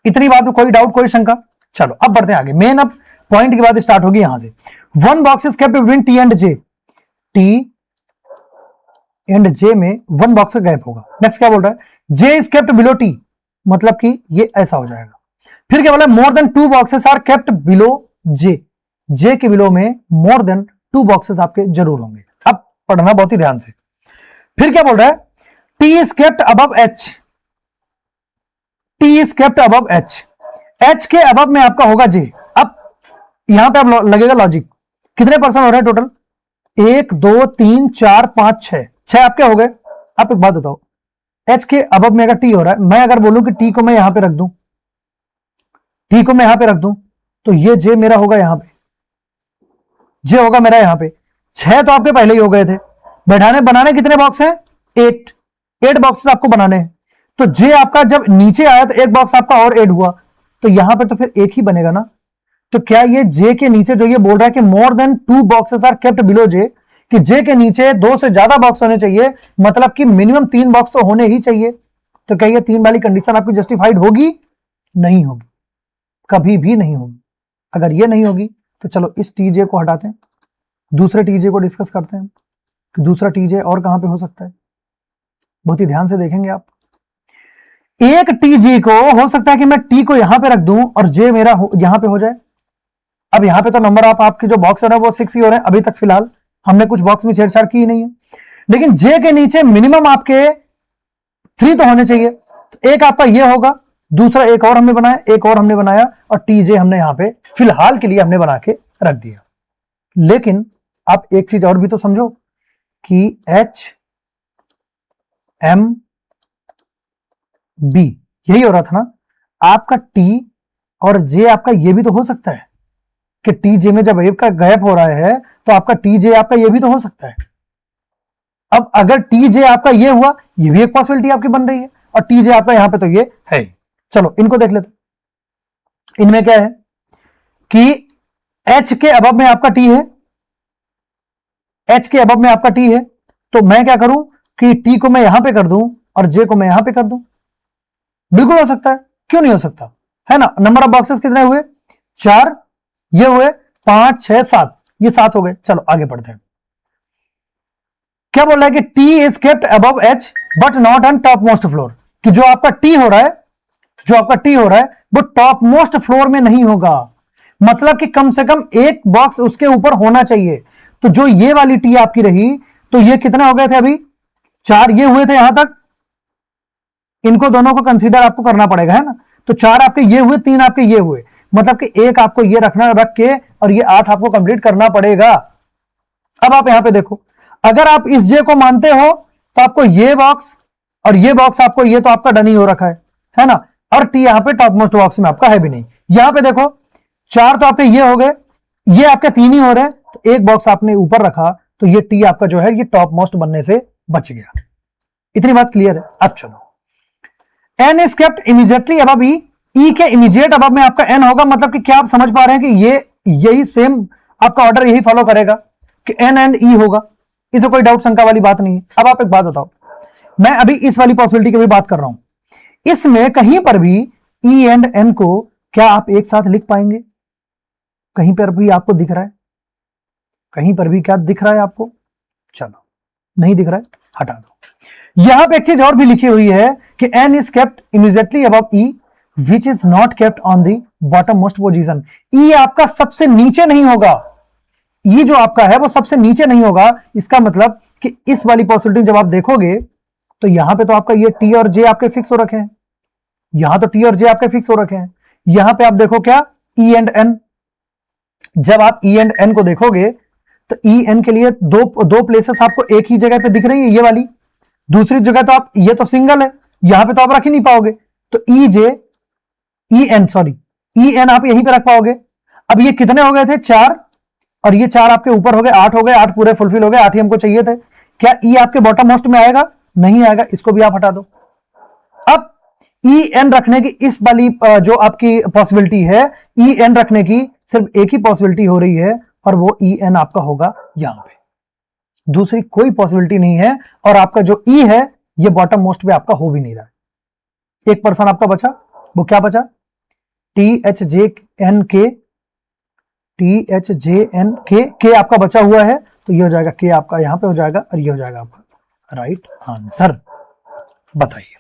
इतनी बात में कोई डाउट, कोई शंका? चलो अब बढ़ते हैं आगे। मेन अब पॉइंट की बात स्टार्ट होगी यहां से। 1 box is kept between T and J. T and J में 1 बॉक्स का गैप होगा। नेक्स्ट क्या बोल रहा है? J is kept below T, मतलब कि ये ऐसा हो जाएगा। फिर क्या बोला? More than 2 boxes are kept below J. J के बिलो में मोर देन 2 बॉक्सेस आपके जरूर होंगे। अब पढ़ना बहुत ही ध्यान से। फिर क्या बोल रहा है? T is kept above H. T is kept above H. H के अबव में आपका होगा जे। अब यहां पे अब लगेगा लॉजिक, कितने पर्सन हो रहे हैं टोटल? 1 2 3 4 5 6 आपके हो गए। आप एक बात बताओ, एच के अबव में अगर टी हो रहा है, मैं अगर बोलूं कि टी को मैं यहां पे रख दूं, टी को मैं यहां पे रख दूं, तो ये जे मेरा होगा यहां पे, जे होगा मेरा यहां पे। 6 तो आपके पहले ही हो गए थे। बैठाने बनाने कितने बॉक्स हैं? 8 बॉक्सेस आपको बनाने हैं। तो जे आपका जब नीचे आया तो एक बॉक्स आपका और ऐड हुआ, तो यहां पे तो फिर एक ही बनेगा ना। तो क्या ये जे के नीचे जो ये बोल रहा है कि more than 2 boxes are kept below J, कि जे के नीचे 2 से ज्यादा बॉक्स होने चाहिए, मतलब कि मिनिमम 3 बॉक्स तो होने ही चाहिए। तो क्या ये 3 वाली कंडीशन आपकी जस्टिफाइड होगी? नहीं होगी, कभी भी नहीं होगी। अगर ये नहीं होगी तो चलो इस टीजे को हटाते हैं, दूसरे टीजे को डिस्कस करते हैं कि दूसरा टीजे और कहां पे हो सकता है। बहुत ही ध्यान से देखेंगे आप। एक टीजे को हो सकता है कि मैं टी को यहां पे रख दूं और जे मेरा यहां पे हो जाए। अब यहां पे तो नंबर ऑफ आपके जो बॉक्स है ना वो 6 ही हो रहे हैं अभी तक, फिलहाल हमने कुछ बॉक्स में छेड़छाड़ की ही नहीं है। लेकिन जे के नीचे मिनिमम आपके 3 तो होने चाहिए। तो एक आपका ये होगा, दूसरा एक और हमने बनाया, एक और हमने बनाया, और टीजे हमने यहां पे फिलहाल के लिए हमने बना के रख दिया। लेकिन आप एक चीज और भी तो समझो कि एच एम बी यही हो रहा था ना, आपका टी और जे आपका ये भी तो हो सकता है कि टी जे में जब एक का गैप हो रहा है तो आपका टी जे आपका ये भी तो हो सकता है। अब अगर टी जे आपका ये हुआ, ये भी एक पॉसिबिलिटी आपकी बन रही है, और टी जे आपका यहां पे तो ये है। चलो इनको देख लेते। इनमें क्या है कि एच के अबव में आपका टी है, एच के अबव में आपका टी है, तो मैं क्या करूं कि टी को मैं यहां पे कर दूं और जे को मैं यहां पे कर दूं। बिल्कुल हो सकता है, क्यों नहीं हो सकता, है ना। नंबर ऑफ बॉक्सेस कितने हुए? 4, ये हुए 5 6 7, ये 7 हो गए। चलो आगे बढ़ते हैं। क्या बोल रहा है कि T is kept above H but not on top most floor, कि जो आपका टी हो रहा है, जो आपका टी हो रहा है वो टॉप मोस्ट फ्लोर में नहीं होगा, मतलब कि कम से कम एक बॉक्स उसके ऊपर होना चाहिए। तो जो ये वाली टी आपकी रही, तो ये कितने हो गए थे अभी? 4 ये हुए थे यहां तक, इनको दोनों को कंसीडर आपको करना पड़ेगा, है ना। तो 4 आपके ये हुए, 3 आपके ये हुए, मतलब कि एक आपको ये रखना रख के और ये 8 आपको कंप्लीट करना पड़ेगा। अब आप यहां पे देखो, अगर आप इस जे को मानते हो तो आपको ये बॉक्स और ये बॉक्स आपको ये तो आपका डन ही हो रखा है ना। और टी यहां पे टॉप मोस्ट बॉक्स में आपका है भी नहीं। यहां पे देखो 4 तो आपके ये हो गए, ये आपके 3 ही हो रहे हैं, तो एक बॉक्स आपने ऊपर रखा, तो ये टी आपका जो है ये टॉप मोस्ट बनने से बच गया। इतनी बात क्लियर है। अब चलो, N is kept immediately above E, E के इमीडिएट अबव में आपका एन होगा, मतलब कि क्या आप समझ पा रहे हैं कि ये यही सेम आपका ऑर्डर यही फॉलो करेगा कि एन एंड ई होगा, इसे कोई डाउट शंका वाली बात नहीं है। अब आप एक बात बताओ, मैं अभी इस वाली पॉसिबिलिटी की भी बात कर रहा हूं, इसमें कहीं पर भी ई एंड एन को क्या आप एक साथ लिख पाएंगे? कहीं पर भी आपको दिख रहा है? कहीं पर भी क्या दिख रहा है आपको? चलो नहीं दिख रहा है, हटा दो। यहां पे एक चीज और भी लिखी हुई है कि n is kept immediately above e which is not kept on the bottom most position. e आपका सबसे नीचे नहीं होगा, ये जो आपका है वो सबसे नीचे नहीं होगा। इसका मतलब कि इस वाली पॉसिबिलिटी जब आप देखोगे तो यहां पे तो आपका ये टी और जे आपके फिक्स हो रखे हैं, यहां तो टी और जे आपके फिक्स हो रखे हैं। यहां पे आप देखो क्या, ई एंड एन। जब आप ई एंड एन को देखोगे तो ई एन के लिए दो प्लेसेस आपको एक ही जगह पे दिख रही है, ये वाली। दूसरी जगह तो आप, ये तो सिंगल है, यहां पे तो आप रख ही नहीं पाओगे। तो ई जे ई एन आप यहीं पे रख पाओगे। अब ये कितने हो गए थे? 4, और ये 4 आपके ऊपर हो गए, 8 हो गए, 8 पूरे फुलफिल हो गए, 8 ही हमको चाहिए थे। क्या ई आपके बॉटम मोस्ट में आएगा? नहीं आएगा, इसको भी आप हटा दो। अब ई एन रखने की इस वाली जो आपकी पॉसिबिलिटी है, ई एन रखने की सिर्फ एक ही पॉसिबिलिटी हो रही है, और वो ई एन आपका होगा यहां पे, दूसरी कोई पॉसिबिलिटी नहीं है। और आपका जो ई है ये बॉटम मोस्ट पे आपका हो भी नहीं रहा है। एक पर्सन आपका बचा, वो क्या बचा? टी एच जे एन के, टी एच जे एन के आपका बचा हुआ है, तो ये हो जाएगा के आपका यहां पे हो जाएगा, और ये हो जाएगा आपका राइट आंसर। बताइए,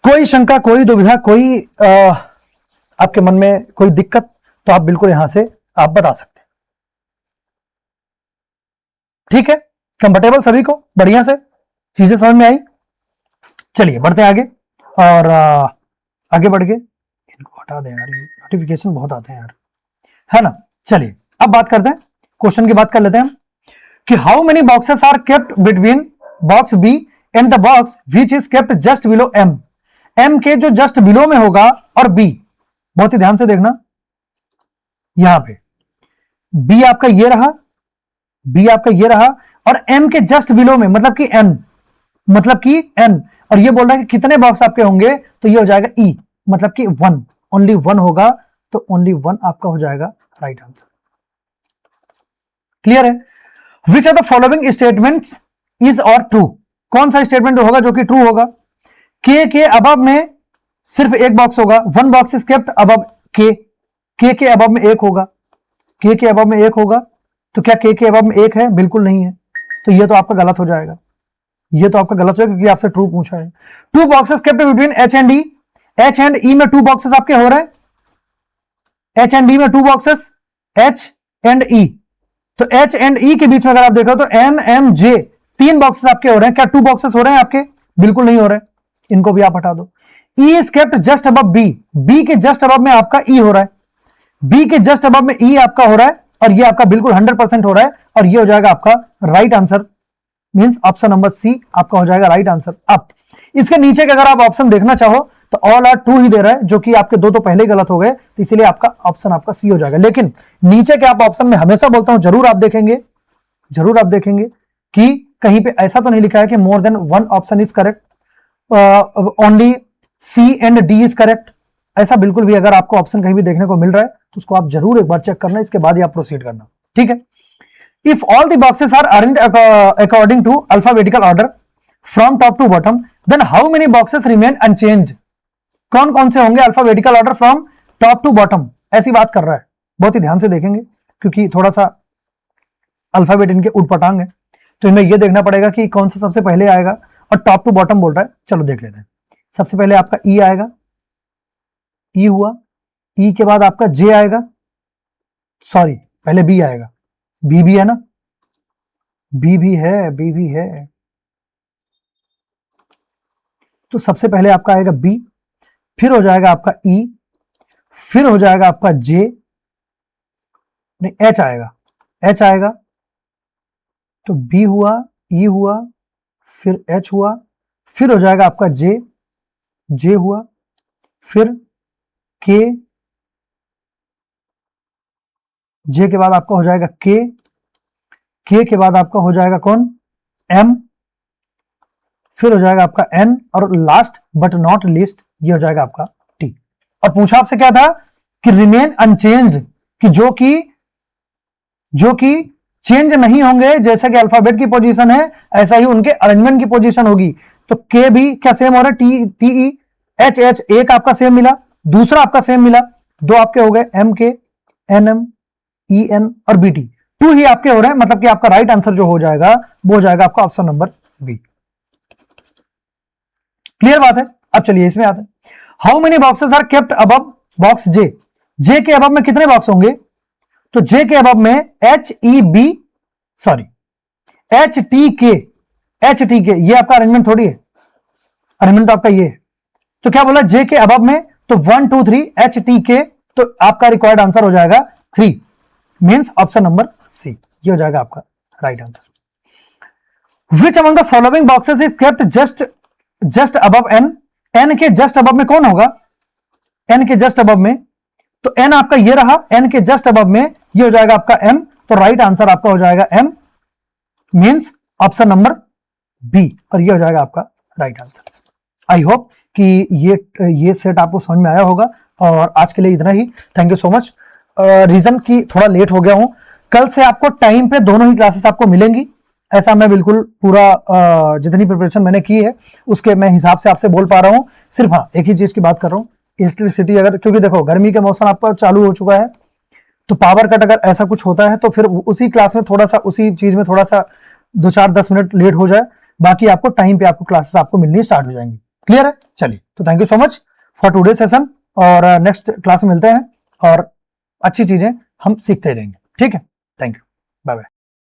कोई शंका, कोई दुविधा, कोई आपके मन में कोई दिक्कत, तो आप बिल्कुल यहां से आप बता सकते हैं। ठीक है, कंफर्टेबल सभी को, बढ़िया से चीजें समझ में आई? चलिए बढ़ते आगे, और आगे बढ़ के इनको हटा दें यार, नोटिफिकेशन बहुत आते हैं यार, है ना। चलिए अब बात करते हैं, क्वेश्चन की बात कर लेते हैं कि how many boxes are kept between box B and the box which is kept just below M. M के जो जस्ट बिलो में होगा और बी, बहुत ही ध्यान से देखना, यहां पे बी आपका ये रहा, बी आपका ये रहा, और एम के जस्ट बिलो में मतलब कि एन, मतलब कि एन, और ये बोल रहा है कि कितने बॉक्स आपके होंगे, तो ये हो जाएगा ई, मतलब कि 1, ओनली 1 होगा, तो ओनली 1 आपका हो जाएगा राइट आंसर। क्लियर है? Which are the following statements is और ट्रू। कौन सा स्टेटमेंट होगा जो कि ट्रू होगा? के अबव में सिर्फ एक बॉक्स होगा, 1 बॉक्स इज केप्ट अबव के अबव में एक होगा, के अबव में एक होगा, तो क्या के अबव में एक है? बिल्कुल नहीं है, तो ये तो आपका गलत हो जाएगा, ये तो आपका गलत हो जाएगा क्योंकि आपसे ट्रू पूछा है। 2 boxes kept between H and E, H and E में 2 बॉक्सेस आपके हो रहे हैं, एच एंड ई में 2 बॉक्सेस, एच एंड ई, तो एच एंड ई के बीच में अगर आप देखो तो एन एम जे 3 बॉक्सेस आपके हो रहे हैं। क्या 2 बॉक्सेस हो रहे हैं आपके? बिल्कुल नहीं हो रहे, इनको भी आप हटा दो। E is kept just above B, B के जस्ट अबव में आपका ई हो रहा है, बी के जस्ट अबव में ई आपका हो रहा है, और ये आपका बिल्कुल 100% हो रहा है, और ये हो जाएगा आपका right answer, means option number C आपका हो जाएगा राइट आंसर। अब इसके नीचे के अगर आप ऑप्शन देखना चाहो तो ऑल आर ट्रू ही दे रहा है, जो कि आपके 2 तो पहले ही गलत हो गए, तो इसीलिए आपका ऑप्शन आपका सी हो जाएगा। लेकिन नीचे के आप ऑप्शन में हमेशा बोलता हूं जरूर आप देखेंगे, जरूर आप देखेंगे कि कहीं पे ऐसा तो नहीं लिखा है कि more than 1 option is correct, only C and D is correct, ऐसा बिल्कुल भी अगर आपको ऑप्शन कहीं भी देखने को मिल रहा है तो उसको आप जरूर एक बार चेक करना, इसके बाद ही आप प्रोसीड करना। ठीक है, if all the boxes are arranged according to alphabetical order from top to bottom, then how many boxes remain unchanged. कौन कौन से होंगे alphabetical order from top to bottom, ऐसी बात कर रहा है। बहुत ही ध्यान से देखेंगे क्योंकि थोड़ा सा अल्फाबेट इनके उठपटांग है, तो इनमें यह देखना पड़ेगा कि कौन सा सबसे पहले आएगा, और टॉप टू बॉटम बोल रहा है। चलो देख लेते हैं। सबसे पहले आपका ई आएगा, ई हुआ, ई के बाद आपका जे आएगा, सॉरी पहले बी आएगा, बी भी है ना, बी भी है, बी भी है, तो सबसे पहले आपका आएगा बी, फिर हो जाएगा आपका ई, फिर हो जाएगा आपका जे, नहीं एच आएगा, एच आएगा, तो बी हुआ, ई हुआ, फिर एच हुआ, फिर हो जाएगा आपका जे, जे हुआ, फिर के, जे के बाद आपका हो जाएगा के के बाद आपका हो जाएगा कौन? एम, फिर हो जाएगा आपका एन, और लास्ट बट नॉट लीस्ट ये हो जाएगा आपका टी। और पूछा आपसे क्या था कि रिमेन अनचेंज्ड, कि जो कि चेंज नहीं होंगे, जैसा कि अल्फाबेट की पोजीशन है ऐसा ही उनके अरेंजमेंट की पोजीशन होगी। तो के भी क्या सेम हो रहा है, टी ई, एच एच, एक आपका सेम मिला, दूसरा आपका सेम मिला, 2 आपके हो गए एम के, एन एम, ई एन और बी टी। 2 ही आपके हो रहे हैं, मतलब कि आपका राइट आंसर जो हो जाएगा वो हो जाएगा आपका ऑप्शन नंबर बी। क्लियर बात है। अब चलिए इसमें आते हैं। How many boxes are kept above box J. J के अबव में कितने बॉक्स होंगे? तो जे के अबव में एच टी के, ये आपका अरेंजमेंट थोड़ी है, अरेंजमेंट तो आपका ये है। तो क्या बोला जे के अबव में? तो 1 2 3 एच टी के, तो आपका रिक्वायर्ड आंसर हो जाएगा 3, मींस ऑप्शन नंबर सी, ये हो जाएगा आपका right answer. Which among the following boxes is kept just above N. N के जस्ट अबव में कौन होगा? एन के जस्ट अबव में, तो एन आपका ये रहा, एन के जस्ट अबव में ये हो जाएगा आपका एम, तो राइट आंसर आपका हो जाएगा M, means option number B, और ये हो जाएगा आपका राइट आंसर। आई होप कि ये सेट आपको समझ में आया होगा, और आज के लिए इतना ही। Thank you so much. Reason की थोड़ा लेट हो गया हूं, कल से आपको टाइम पे दोनों ही क्लासेस आपको मिलेंगी, ऐसा मैं बिल्कुल पूरा जितनी प्रिपरेशन मैंने की है उसके मैं हिसाब से आपसे बोल पा रहा हूं। सिर्फ हाँ एक ही चीज की बात कर रहा हूं, इलेक्ट्रिसिटी अगर, क्योंकि देखो गर्मी के मौसम आपका चालू हो चुका है, तो पावर कट अगर ऐसा कुछ होता है तो फिर उसी क्लास में थोड़ा सा, उसी चीज में थोड़ा सा 2-4-10 मिनट लेट हो जाए, बाकी आपको टाइम पे आपको क्लासेस आपको मिलनी स्टार्ट हो जाएंगी। क्लियर है? चलिए, तो thank you so much for today session, और नेक्स्ट क्लास में मिलते हैं और अच्छी चीजें हम सीखते रहेंगे। ठीक है, थैंक यू, बाय बाय।